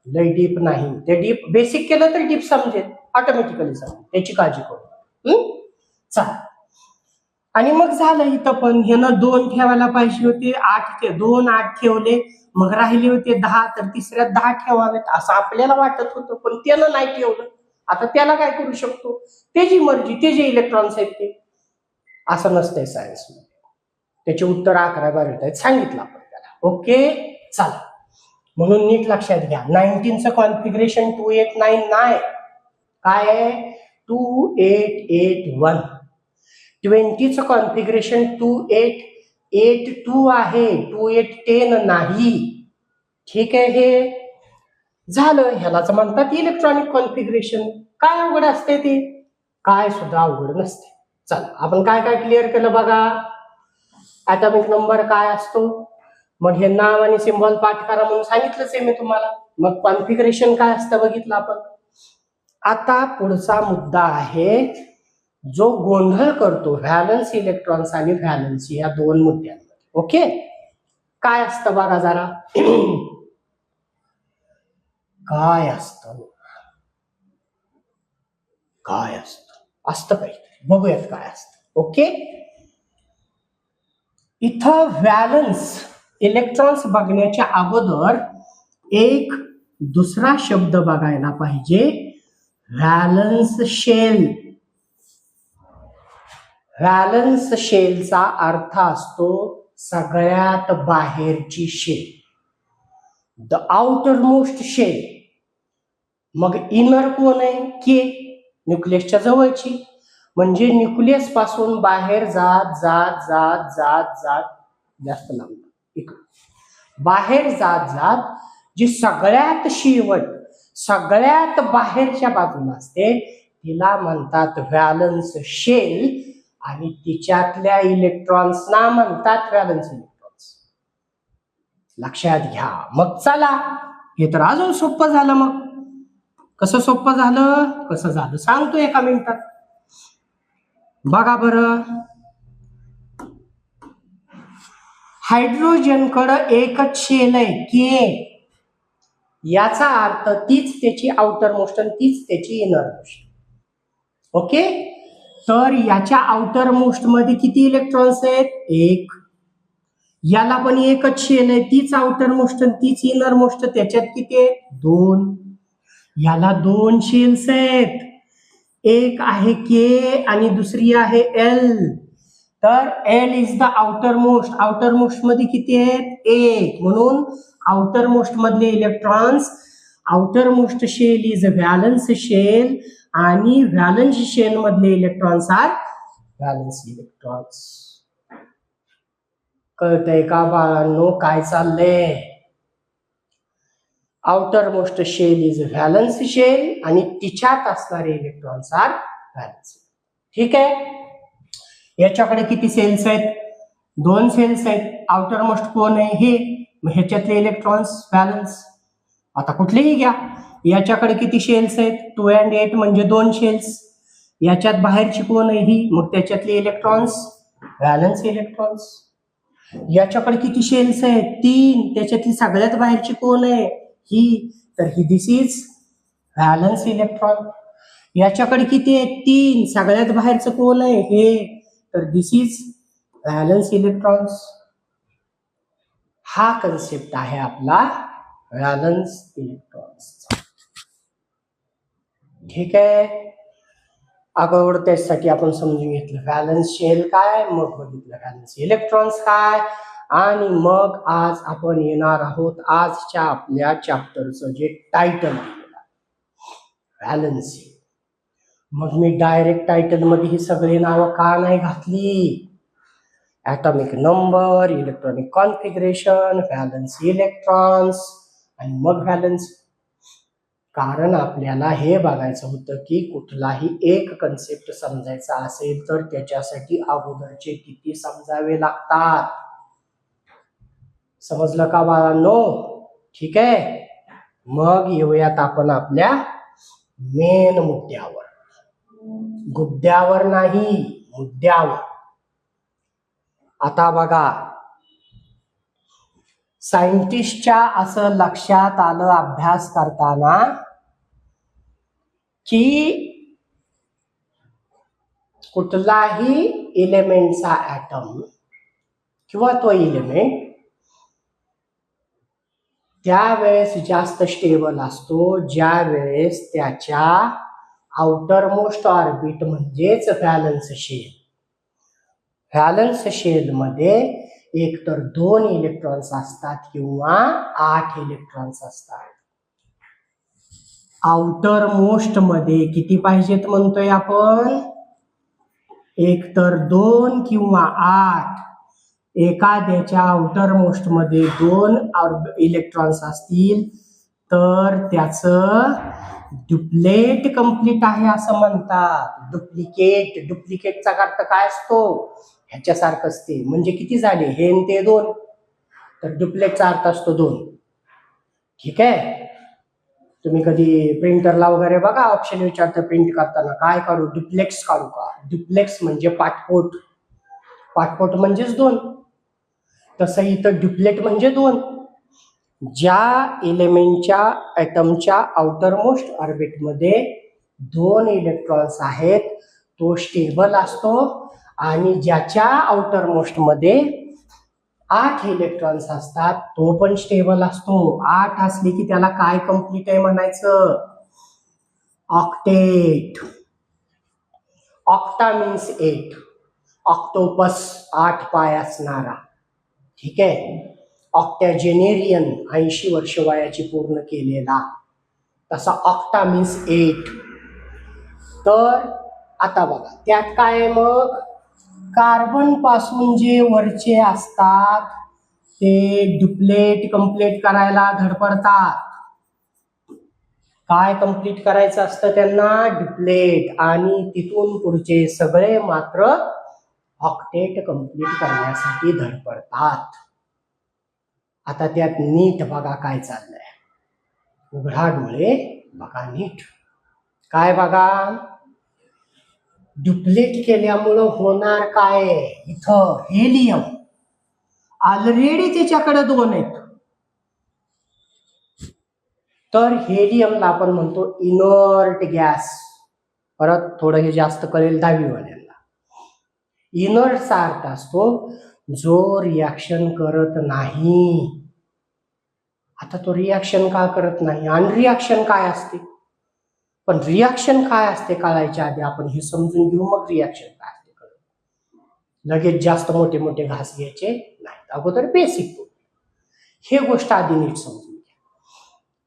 लय डीप नाही, ते डीप बेसिक केलं तर डीप समजेल, ऑटोमॅटिकली समजेल, त्याची काळजी करू. चला आणि मग झालं इथं पण ह्यानं 2 ठेवायला पाहिजे होते, 2 8 ठेवले, मग राहिले होते 10, तर तिसऱ्यात 10 ठेवावेत असं आपल्याला वाटत होतं, पण त्यानं नाही ठेवलं. आता त्याला काय करू शकतो, त्याची मर्जी, ते जे इलेक्ट्रॉन्स आहेत ते. असं नसतंय सायन्स मध्ये. त्याचे उत्तर 11 12 आहेत, सांगितलं आपण त्याला. ओके, चला. म्हणून नीट लक्षात घ्या, 19चं कॉन्फिगरेशन 2899 नाही, काय आहे 2881. 20चं कॉन्फिगरेशन 2882 आहे, 2810 नाही. ठीक आहे, हे झालं. ह्यालाच म्हणतात इलेक्ट्रॉनिक कॉन्फिगरेशन. काय अवघड असते ते, काय सुद्धा अवघड नसते. चला, आपण काय काय क्लिअर केलं बघा. ऍटॉमिक नंबर काय असतो, मग हे नाव आणि सिम्बॉल पाठ करा म्हणून सांगितलंच आहे मी तुम्हाला. मग कॉन्फिगरेशन काय असतं बघितलं आपण. आता पुढचा मुद्दा आहे जो गोंधळ करतो व्हॅलन्स इलेक्ट्रॉन्स आणि व्हॅलन्सी या दोन मुद्द्यांमध्ये. ओके, काय असतं बघा जरा. काय असतं, काय असतं काहीतरी बघूयात काय असतं. ओके, इथं व्हॅलन्स इलेक्ट्रॉन्स बघण्याच्या अगोदर एक दुसरा शब्द बघायला पाहिजे, व्हॅलन्स शेल. व्हॅलन्स शेलचा अर्थ असतो सगळ्यात बाहेरची shell, the outermost shell. मग इनर कोण आहे, के, न्यूक्लियसच्या जवळची, म्हणजे न्यूक्लियस पासून बाहेर जात जात जात जात जात जास्त लांब इकडे बाहेर जात जात जी सगळ्यात शेवट सगळ्यात बाहेरच्या बाजूला असते तिला म्हणतात व्हॅलन्स शेल, आणि तिच्यातल्या इलेक्ट्रॉन्सना म्हणतात व्हॅलन्स इलेक्ट्रॉन्स. लक्षात घ्या. मग चला, हे तर अजून सोपं झालं. मग कसं सोपं झालं, कसं झालं सांगतो एका मिनिटात. बघा बरं, हायड्रोजन कडं एकच शेल आहे, के. याचा अर्थ तीच त्याची आउटर मोस्ट आणि तीच त्याची इनर मोस्ट. ओके, तर याच्या आउटर मोस्ट मध्ये किती इलेक्ट्रॉन्स आहेत, एक. याला पण एकच शेल आहे, तीच आउटर मोस्ट आणि तीच इनर मोस्ट, त्याच्यात किती आहेत, 2. याला 2 शेल्स आहेत, एक आहे के आणि दुसरी आहे एल. तर L is the outermost, outermost मध्ये किती आहेत, 1. म्हणून आउटर मोस्ट मधले electrons, outermost shell is a valence shell, आणि व्हॅलन्स शेल मधले इलेक्ट्रॉन्स आर व्हॅलन्स इलेक्ट्रॉन्स. कळतंय का बाळांनो काय चाललंय. Outermost shell is valence shell आणि तिच्यात असणारे इलेक्ट्रॉन्स आर व्हॅलन्स. ठीक आहे, याच्याकडे किती सेल्स आहेत, 2 सेल्स आहेत. आउटर मोस्ट कोण आहे, हे. मग ह्याच्यातले इलेक्ट्रॉन्स व्हॅलन्स. आता कुठलेही घ्या, याच्याकडे किती शेल्स आहेत, 2 and 8 म्हणजे 2 शेल्स. याच्यात बाहेरची कोण आहे, ही. मग त्याच्यातले इलेक्ट्रॉन्स व्हॅलन्स इलेक्ट्रॉन्स. याच्याकडे किती शेल्स आहेत, 3. त्याच्यातली सगळ्यात बाहेरची कोण आहे, ही. तर ही दिस इज व्हॅलन्स इलेक्ट्रॉन. याच्याकडे किती आहे, 3. सगळ्यात बाहेरचं कोण आहे, हे. तर दिस इज व्हॅलन्स इलेक्ट्रॉन्स. हा कन्सेप्ट आहे आपला व्हॅलन्स इलेक्ट्रॉन्स. ठीक आहे, अगोदर त्यासाठी आपण समजून घेतलं व्हॅलन्स शेल काय, मग बघितलं व्हॅलन्स इलेक्ट्रॉन्स काय, आणि मग आज आपण येणार आहोत आजच्या आपल्या चॅप्टरचं जे टायटल आहे व्हॅलन्सी. मग मी डायरेक्ट टायटल मध्ये ही सगळी नावं का नाही घातली, atomic number, electronic configuration, valence electrons आणि मग व्हॅलन्स. कारण आपल्याला हे बघायचं होतं की कुठलाही एक कन्सेप्ट समजायचा असेल तर त्याच्यासाठी अगोदरचे किती समजावे लागतात. समजलं का बाळांनो. ठीक आहे, मग येऊयात आपण आपल्या मेन मुद्द्यावर, गुद्द्यावर नाही, मुद्द्यावर. आता बघा, सायंटिस्टच्या असं लक्षात आलं अभ्यास करताना की कुठलाही एलिमेंटचा ॲटम किंवा तो एलिमेंट त्यावेळेस जास्त स्टेबल असतो ज्या वेळेस त्याच्या आउटर मोस्ट ऑर्बिट म्हणजेच व्हॅलन्स शेल. व्हॅलन्स शेल मध्ये एकतर 2 इलेक्ट्रॉन्स असतात किंवा 8 इलेक्ट्रॉन्स असतात. आउटर मोस्ट मध्ये किती पाहिजेत म्हणतोय आपण? एकतर 2 किंवा 8. एखाद्याच्या आउटर मोस्ट मध्ये 2 इलेक्ट्रॉन्स असतील तर त्याचं डुप्लेट कंप्लीट आहे असं म्हणतात. डुप्लिकेटचा अर्थ काय असतो? ह्याच्यासारखं असते. म्हणजे किती झाले? हे आणि ते 2, तर डुप्लेटचा अर्थ असतो 2. ठीक आहे. तुम्ही कधी प्रिंटरला वगैरे बघा ऑप्शन विचारतं प्रिंट करताना काय काढू? डुप्लेक्स काढू का? डुप्लेक्स म्हणजे पाठपोट. पाठपोट म्हणजेच 2. तसं इथं डुप्लेट म्हणजे 2. ज्या एलिमेंटच्या ॲटमच्या आउटर मोस्ट ऑर्बिटमध्ये 2 इलेक्ट्रॉन्स आहेत तो स्टेबल असतो आणि ज्याच्या आउटर मोस्ट मध्ये 8 इलेक्ट्रॉन्स असतात तो पण स्टेबल असतो. 8 असले की त्याला काय कंप्लीट आहे म्हणायचं? ऑक्टेट. Octa means 8. ऑक्टोपस 8 पाय असणारा. ठीक आहे. ऑक्टॅजेनेरियन 80 वर्ष वयाची पूर्ण केलेला. तसा ऑक्टा मीन्स 8. तर आता बघा त्यात काय आहे मग? कार्बन पासून जे वरचे असतात ते डुप्लेट कंप्लीट करायला धडपडतात. काय कंप्लीट करायचं असतं त्यांना? डुप्लेट. आणि तिथून पुढचे सगळे मात्र ऑक्टेट कंप्लीट करण्यासाठी धडपडतात. आता त्यात नीट बघा काय चाललंय. उघडा डोळे बघा नीट. काय बघा? डुप्लेट केल्यामुळं होणार काय? इथं हेलियम ऑलरेडी त्याच्याकडे 2 आहेत. तर हेलियमला आपण म्हणतो इनर्ट गॅस. परत थोडं हे जास्त कळेल 10वी वाल्यांना. इनर्टचा अर्थ असतो जो रिॲक्शन करत नाही. आता तो रिॲक्शन का करत नाही? अनरिॲक्शन काय असते? पण रिॲक्शन काय असते कळायच्या आधी आपण हे समजून घेऊ, मग रिॲक्शन काय असते कळू. लगेच जास्त मोठे मोठे घास घ्यायचे नाहीत. अगोदर बेसिक हे गोष्ट आधी नीट समजून घ्या.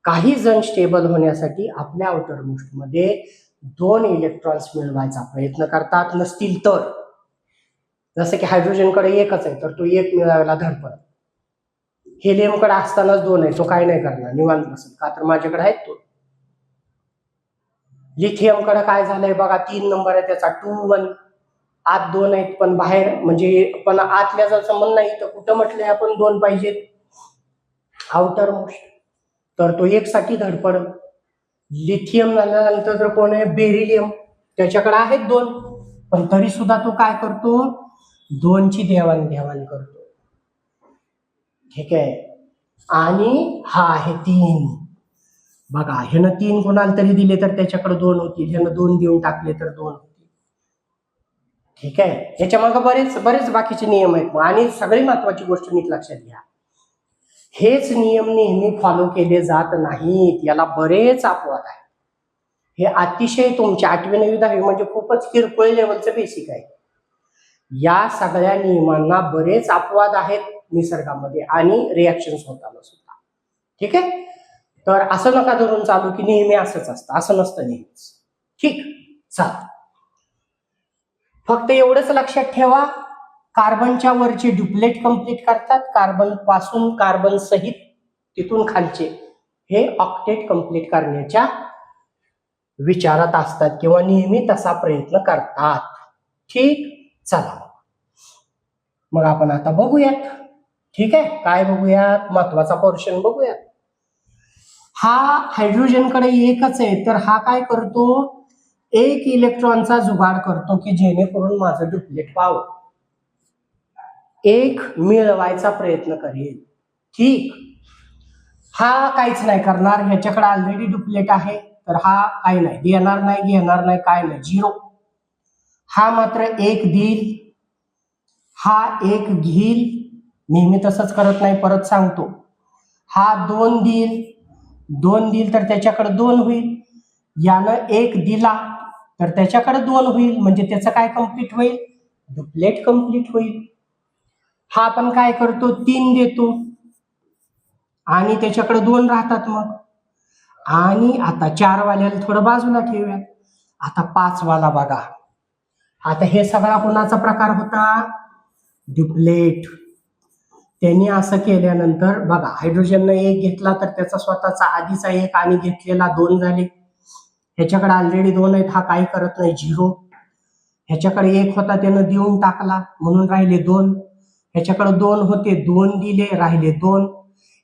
काही जण स्टेबल होण्यासाठी आपल्या आउटर मोस्ट मध्ये 2 इलेक्ट्रॉन्स मिळवायचा प्रयत्न करतात. नसतील तर जसं की हायड्रोजनकडे 1च आहे तर तो 1 मिळवायला धडपड. हेलियमकडे असतानाच 2 आहे तो काय नाही करणार, निवांत बसेल. का तर माझ्याकडे आहेत 2. लिथियमकडे काय झालंय बघा, 3 नंबर आहे त्याचा 2 1. आत 2 आहेत पण बाहेर म्हणजे पण आतल्या जर संबंध नाही तर कुठं म्हटलंय आपण 2 पाहिजेत आउटर मोस्ट. तर तो 1 साठी धडपड. लिथियम झाल्यानंतर तर कोण आहे? बेरिलियम. त्याच्याकडे आहेत 2 पण तरी सुद्धा तो काय करतो? 2 ची देवाणघेवाण करतो. ठीक आहे. आणि हा आहे 3. बघा ह्यानं 3 कोणाला तरी दिले तर त्याच्याकडे 2 होतील. ह्यानं 2 देऊन टाकले तर 2 होतील. ठीक आहे. ह्याच्या मागे बरेच बाकीचे नियम आहेत. आणि सगळी महत्वाची गोष्ट नीट लक्षात घ्या, हेच नियम नेहमी फॉलो केले जात नाहीत. याला बरेच अपवाद आहेत. हे अतिशय तुमच्या 8वी 9वी 10वी म्हणजे खूपच किरकोळ लेवलचं बेसिक आहे. या सगळ्या नियमांना बरेच अपवाद आहेत निसर्गामध्ये आणि रिॲक्शन्स होताना सुद्धा. ठीक आहे. तर असं नका धरून चालू की नेहमी असंच असतं. असं नसतं नेहमीच. ठीक. चला फक्त एवढंच लक्षात ठेवा, कार्बनच्या वरचे डुप्लेट कंप्लीट करतात. कार्बन पासून कार्बन सहित तिथून खालचे हे ऑक्टेट कंप्लीट करण्याच्या विचारात असतात किंवा नेहमी तसा प्रयत्न करतात. ठीक. चला मग आपण आता बघूयात. ठीक आहे. काय बघूयात? महत्वाचा पोर्शन बघूयात. हा हायड्रोजनकडे 1च आहे तर हा काय करतो? 1 इलेक्ट्रॉनचा जुगाड करतो की जेणेकरून माझं डुप्लेट पाहावं. 1 मिळवायचा प्रयत्न करेल. ठीक. हा काहीच नाही करणार. ह्याच्याकडे ऑलरेडी डुप्लेट आहे तर हा काही नाही, देणार नाही, घेणार नाही, काय नाही, 0. हा मात्र 1 देईल हा एक घेईल, नेहमी तसंच करत नाही, परत सांगतो. हा 2 देईल तर त्याच्याकडे 2 होईल. यानं 1 दिला तर त्याच्याकडे 2 होईल, म्हणजे त्याचं काय कम्प्लीट होईल? डुप्लेट कम्प्लीट होईल. हा पण काय करतो? 3 देतो आणि त्याच्याकडे 2 राहतात मग. आणि आता 4 वाल्याला थोडं बाजूला ठेवूया. आता 5 वाला बघा. आता हे सगळा कोणाचा प्रकार होता? डुप्लेट. त्यांनी असं केल्यानंतर बघा, हायड्रोजननं 1 घेतला तर त्याचा स्वतःचा आधीचा 1 आणि घेतलेला 2 झाले. ह्याच्याकडे ऑलरेडी 2 आहेत, हा काही करत नाही, 0. ह्याच्याकडे 1 होता, त्यानं देऊन टाकला म्हणून राहिले 2. ह्याच्याकडे 2 होते, 2 दिले, राहिले 2.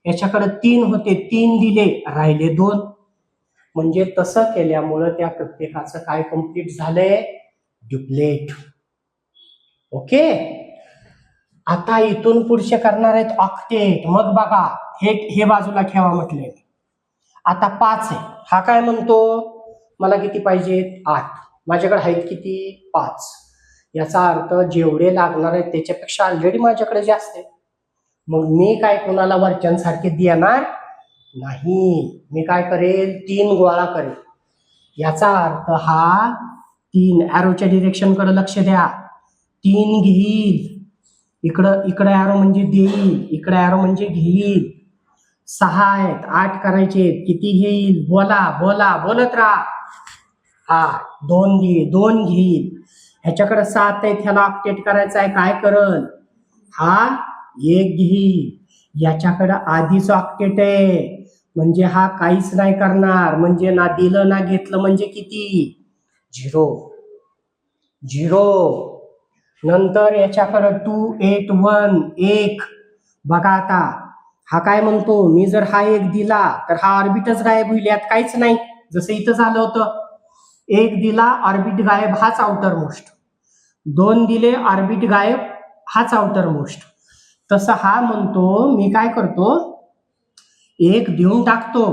याच्याकडे 3 होते, 3 दिले, राहिले 2. म्हणजे तसं केल्यामुळं त्या प्रत्येकाचं काय कम्प्लीट झालंय? डुप्लेट. ओके. आता इथून पुढचे करणार आहेत ऑक्टेट. मग बघा, हे बाजूला ठेवा म्हटले. आता 5 आहे, हा काय म्हणतो? मला किती पाहिजेत? 8. माझ्याकडे आहेत किती? 5. याचा अर्थ जेवढे लागणार आहेत त्याच्यापेक्षा ऑलरेडी माझ्याकडे जास्त आहे. मग मी काय कोणाला वरच्यांसारखे देणार नाही. मी काय करेल? 3 गोळा करेल. याचा अर्थ हा 3 ॲरोच्या डिरेक्शनकडे लक्ष द्या. 3 घेईल, इकडं ॲरो म्हणजे देईल, इकडे ॲरो म्हणजे घेईल. 6 आहेत, 8 करायचे, किती घेईल? बोलत राहा. हा 2 घेईल. ह्याच्याकडे 7 आहेत, ह्याला ऑक्टेट करायचं आहे, काय करल? हा 1 घेईल. याच्याकडे आधीच ऑक्टेट आहे, म्हणजे हा काहीच नाही करणार. म्हणजे ना दिलं ना घेतलं, म्हणजे किती? 0. नंतर याच्याकडे 2, 8, 1, 1. बघा आता हा काय म्हणतो? मी जर हा 1 दिला तर हा ऑर्बिटच गायब होईल, यात काहीच नाही. जसं इथं झालं होतं, 1 दिला, ऑर्बिट गायब, हाच आउटर मोस्ट. 2 दिले, ऑर्बिट गायब, हाच आउटर मोस्ट. तसं हा म्हणतो, मी काय करतो? 1 देऊन टाकतो,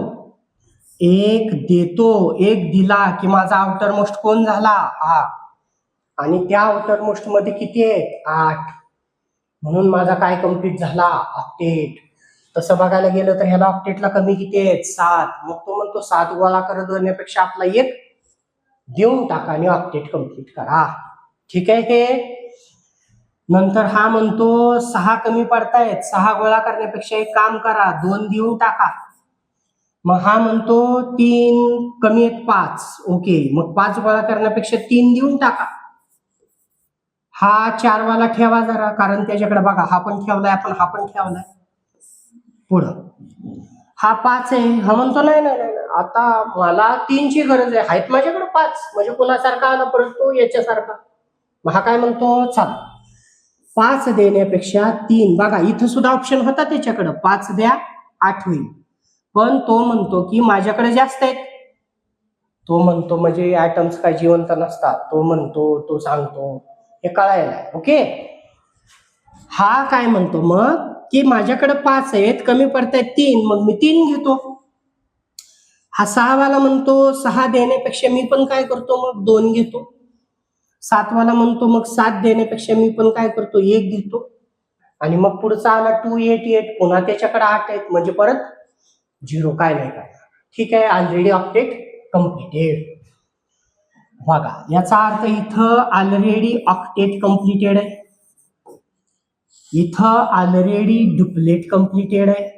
1 देतो, 1 दिला की माझा आउटर मोस्ट कोण झाला? हा. आणि त्या आउटर मोस्ट मध्ये किती आहेत? 8. म्हणून माझा काय कम्प्लीट झाला? ऑक्टेट. तसं बघायला गेलं तर ह्याला ऑक्टेटला कमी किती आहेत? 7. मग तो म्हणतो 7 गोळा करत करण्यापेक्षा आपला 1 देऊन टाका आणि ऑक्टेट कम्प्लीट करा. ठीक आहे हे. नंतर हा म्हणतो 6 कमी पडतायत, 6 गोळा करण्यापेक्षा एक काम करा, 2 देऊन टाका. मग हा म्हणतो 3 कमी आहेत, 5. ओके, मग 5 गोळा करण्यापेक्षा 3 देऊन टाका. हा 4 वाला ठेवा जरा, कारण त्याच्याकडे बघा, हा पण ठेवलाय आपण, हा पण ठेवलाय. पुढं हा 5 आहे, हा म्हणतो नाही, आता मला 3 ची गरज आहे, आहेत माझ्याकडे 5. म्हणजे कोणासारखा आला परत तो याच्यासारखा. मग हा काय म्हणतो? चला 5 देण्यापेक्षा 3. बघा इथं सुद्धा ऑप्शन होता त्याच्याकडं, 5 द्या 8 होईल. पण तो म्हणतो की माझ्याकडे जास्त आहेत. तो म्हणतो म्हणजे ऍटम्स काय जिवंत नसतात, तो म्हणतो, तो सांगतो, हे कळायला. ओके. हा काय म्हणतो मग की माझ्याकडे 5 आहेत, कमी पडतायत 3, मग मी 3 घेतो. हा 6 वाला म्हणतो 6 देण्यापेक्षा मी पण काय करतो? मग 2 घेतो. 7 वाला म्हणतो मग 7 देण्यापेक्षा मी पण काय करतो? 1 घेतो. आणि मग पुढचा आला 288, पुन्हा त्याच्याकडे 8 आहेत, म्हणजे परत 0, काय नाही करणार. ठीक आहे, ऑलरेडी ऑक्टेट कम्प्लिटेड. बघा याचा अर्थ इथं ऑलरेडी ऑक्टेट कम्प्लिटेड आहे, इथं ऑलरेडी डुप्लेट कम्प्लिटेड आहे,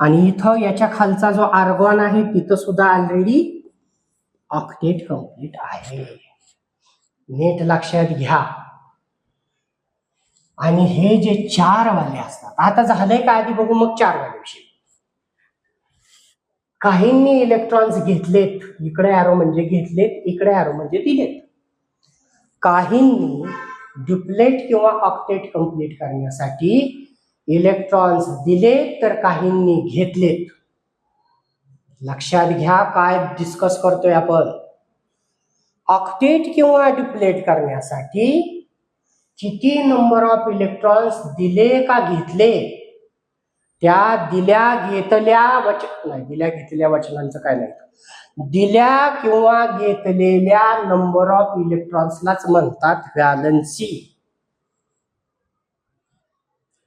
आणि इथं याच्या खालचा जो आर्गॉन आहे तिथं सुद्धा ऑलरेडी ऑक्टेट कम्प्लीट आहे. नीट लक्षात घ्या. आणि हे जे 4 वाले असतात, आता झालंय का आधी बघू, मग 4 वाल्याविषयी. काहींनी इलेक्ट्रॉन्स घेतलेत, इकडे ॲरो म्हणजे घेतलेत, इकडे ॲरो म्हणजे दिलेत. काहींनी डुप्लेट किंवा ऑक्टेट कम्प्लीट करण्यासाठी इलेक्ट्रॉन्स दिले, तर काहींनी घेतलेत. लक्षात घ्या काय डिस्कस करतोय आपण. ऑक्टेट किंवा डुप्लेट करण्यासाठी किती नंबर ऑफ इलेक्ट्रॉन्स दिले का घेतले, त्या दिल्या घेतल्या वचनांचं काय नाही, दिल्या किंवा घेतलेल्या नंबर ऑफ इलेक्ट्रॉन्सलाच म्हणतात व्हॅलन्सी.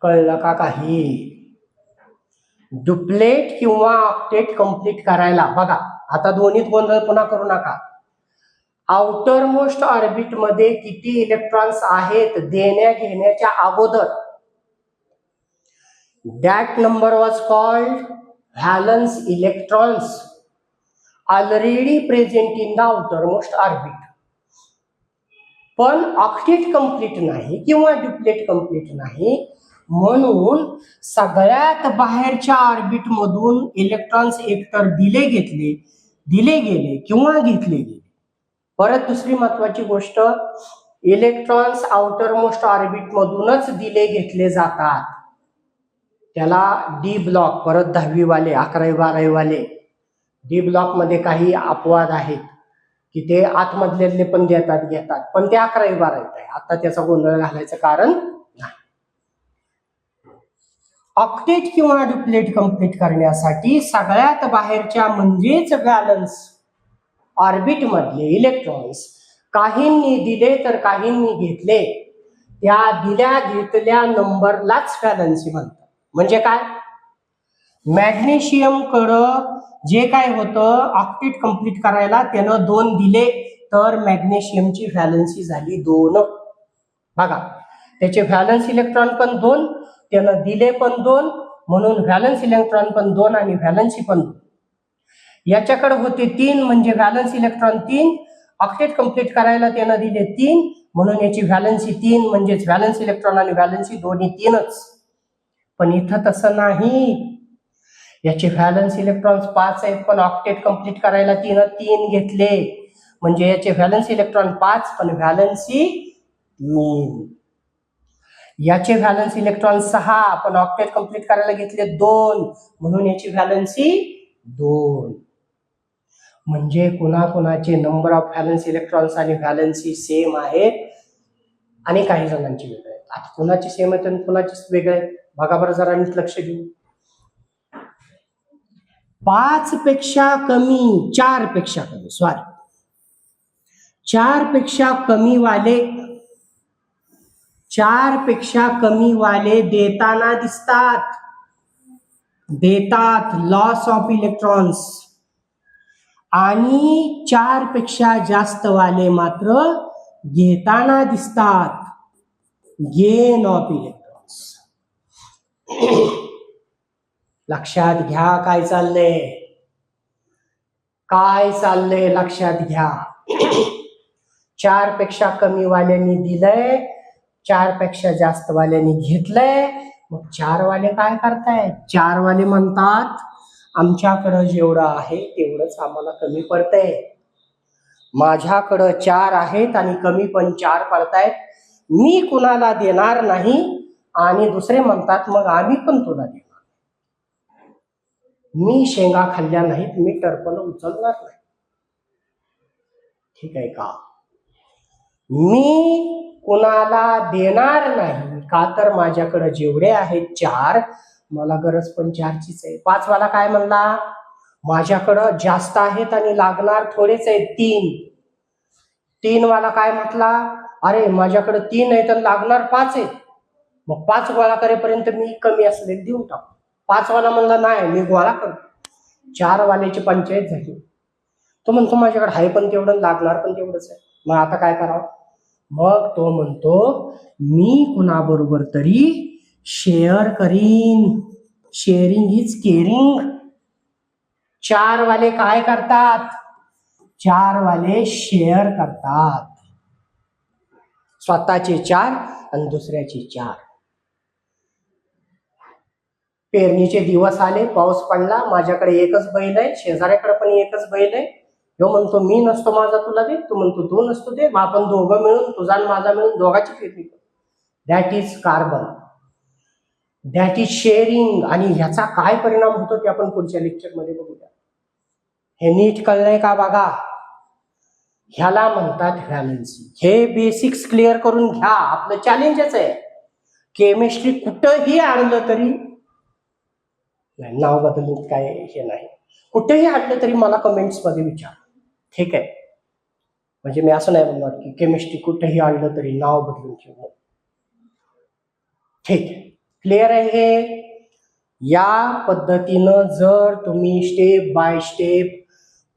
कळलं का काही? डुप्लेट किंवा ऑक्टेट कंप्लीट करायला बघा, आता दोन्हीत गोंधळ पुन्हा करू नका. आउटर मोस्ट ऑर्बिट मध्ये किती इलेक्ट्रॉन्स आहेत देण्या घेण्याच्या अगोदर, that number was called valence electrons already present in the outer most orbit. पण ऑक्टेट कंप्लीट नाही किंवा डुप्लेट कंप्लीट नाही, म्हणून सगळ्यात बाहेरच्या ऑर्बिट मधून इलेक्ट्रॉन्स एकतर दिले गेले किंवा घेतले गेले. परत दुसरी महत्वाची गोष्ट, इलेक्ट्रॉन्स आउटर मोस्ट ऑर्बिट मधूनच दिले घेतले जातात. त्याला डी ब्लॉक, परत 10वी वाले 11वी 12वी वाले डी ब्लॉक मध्ये काही अपवाद आहेत की ते आतमधले पण घेतात, पण ते 11वी 12वीत आहे. आता त्याचा गोंधळ घालायचं कारण नाही. ऑक्टेट किंवा डुप्लेट कंप्लीट करण्यासाठी सगळ्यात बाहेरच्या म्हणजेच व्हॅलन्स ऑर्बिट मधले इलेक्ट्रॉन्स काहींनी दिले तर काहींनी घेतले, त्या दिल्या घेतल्या नंबरलाच व्हॅलन्सी म्हणतात. म्हणजे काय, मॅग्नेशियम कडं जे काय होतं ऑक्टेट कंप्लीट करायला त्यानं 2 दिले तर मॅग्नेशियमची व्हॅलन्सी झाली 2. बघा, त्याचे व्हॅलन्स इलेक्ट्रॉन पण 2, त्यानं दिले पण 2, म्हणून व्हॅलन्स इलेक्ट्रॉन पण 2 आणि व्हॅलन्सी पण 2. याच्याकडे होते 3 म्हणजे व्हॅलन्स इलेक्ट्रॉन 3, ऑक्टेट कंप्लीट करायला त्यानं दिले 3 म्हणून याची व्हॅलन्सी 3, म्हणजेच व्हॅलन्स इलेक्ट्रॉन आणि व्हॅलन्सी दोन्ही 3च. पण इथं तसं नाही, याचे व्हॅलन्स इलेक्ट्रॉन्स 5 आहेत पण ऑक्टेट कंप्लीट करायला 3 घेतले, म्हणजे याचे व्हॅलन्स इलेक्ट्रॉन 5 पण व्हॅलन्सी 3. याचे व्हॅलन्स इलेक्ट्रॉन 6 पण ऑक्टेट कंप्लीट करायला घेतले 2 म्हणून याची व्हॅलन्सी 2. म्हणजे कुणाकुणाचे नंबर ऑफ व्हॅलन्स इलेक्ट्रॉन्स आणि व्हॅलन्सी सेम आहेत आणि काही जणांची वेगळे आहेत. आता कुणाची सेम आहेत आणि कुणाचे वेगळे आहेत बघा बरं, जरा नीट लक्ष देऊ. 5 पेक्षा कमी, 4 पेक्षा कमी, 4 पेक्षा कमी वाले देताना देतात लॉस ऑफ इलेक्ट्रॉन्स, आणि 4 पेक्षा जास्त वाले मात्र घेताना दिसतात गेन ऑफ इलेक्ट्रॉन्स. लक्षात घ्या काय चाललंय लक्षात घ्या. 4 पेक्षा कमी वाल्यांनी दिलंय, 4 पेक्षा जास्त वाल्यांनी घेतलंय. मग 4 वाले काय करतायत, 4 वाले म्हणतात आमच्याकडं जेवढं आहे तेवढंच आम्हाला कमी पडतंय. माझ्याकडं 4 आहेत आणि कमी पण 4 पडतायत, मी कुणाला देणार नाही. आणि दुसरे म्हणतात मग आम्ही पण तुला देणार, मी शेंगा खाल्ल्या नाहीत, मी टरफलं उचलणार नाही. ठीक आहे का, मी कुणाला देणार नाही का तर माझ्याकडे जेवढे आहेत 4, मला गरज पण 4चीच आहे. 5 वाला काय म्हणला, माझ्याकडं जास्त आहेत आणि लागणार थोडेच आहेत 3 वाला काय म्हटला, अरे माझ्याकडे 3 आहेत आणि लागणार 5 आहेत, मग 5 गोळा करेपर्यंत मी कमी असलेले देऊन टाकतो. 5 वाला म्हणला नाही मी गोळा करतो. 4 वाल्याची पंचायत झाली. तो म्हणतो माझ्याकडे आहे पण तेवढं, लागणार पण तेवढंच आहे, मग आता काय करावं. मग तो म्हणतो मी कुणाबरोबर तरी शेअर करीन, शेअरिंग इज केअरिंग. 4 वाले काय करतात, 4 वाले शेअर करतात, स्वतःचे 4 आणि दुसऱ्याचे 4. पेरणीचे दिवस आले, पाऊस पडला, माझ्याकडे एकच बैल आहे, शेजाऱ्याकडे पण एकच बैल आहे. ह्यो म्हणतो मी नसतो माझा तुला दे, तू म्हणतो तू नसतो दे, आपण दोघं मिळून, तुझा आणि माझा मिळून दोघांची पेरणी करू. That is carbon, that is sharing. आणि ह्याचा काय परिणाम होतो ते आपण पुढच्या लेक्चरमध्ये बघूया. हे नीट कळलंय का बघा, ह्याला म्हणतात व्हॅलन्सी. हे बेसिक्स क्लिअर करून घ्या, आपलं चॅलेंजच आहे. केमिस्ट्री कुठंही आणलं तरी, नाव बदलून काय हे नाही, कुठेही आणलं तरी मला कमेंट्स मध्ये विचार, ठीक आहे. म्हणजे मी असं नाही म्हणणार की केमिस्ट्री कुठेही आणलं तरी नाव बदलून ठेवू, ठीक आहे. क्लिअर आहे हे? या पद्धतीनं जर तुम्ही स्टेप बाय स्टेप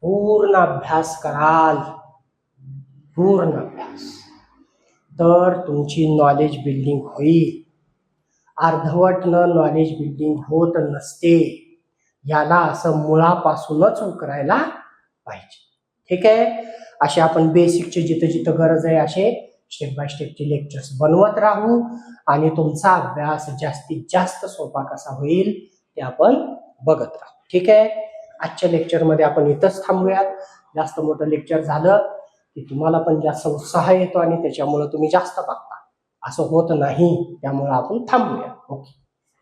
पूर्ण अभ्यास कराल, पूर्ण अभ्यास, तर तुमची नॉलेज बिल्डिंग होईल. अर्धवटनं नॉलेज बिल्डिंग होत नसते. याला असं मुळापासूनच उकरायला पाहिजे. ठीक आहे? असे आपण बेसिकचे जिथं जिथं गरज आहे असे स्टेप बाय स्टेपचे लेक्चर्स बनवत राहू आणि तुमचा अभ्यास जास्तीत जास्त सोपा कसा होईल ते आपण बघत राहू. ठीक आहे? आजच्या लेक्चरमध्ये आपण इथंच थांबूयात. जास्त मोठं लेक्चर झालं की तुम्हाला पण जास्त उत्साह येतो आणि त्याच्यामुळे तुम्ही जास्त बघता. असं होत नाही, त्यामुळे आपण थांबूया. ओके.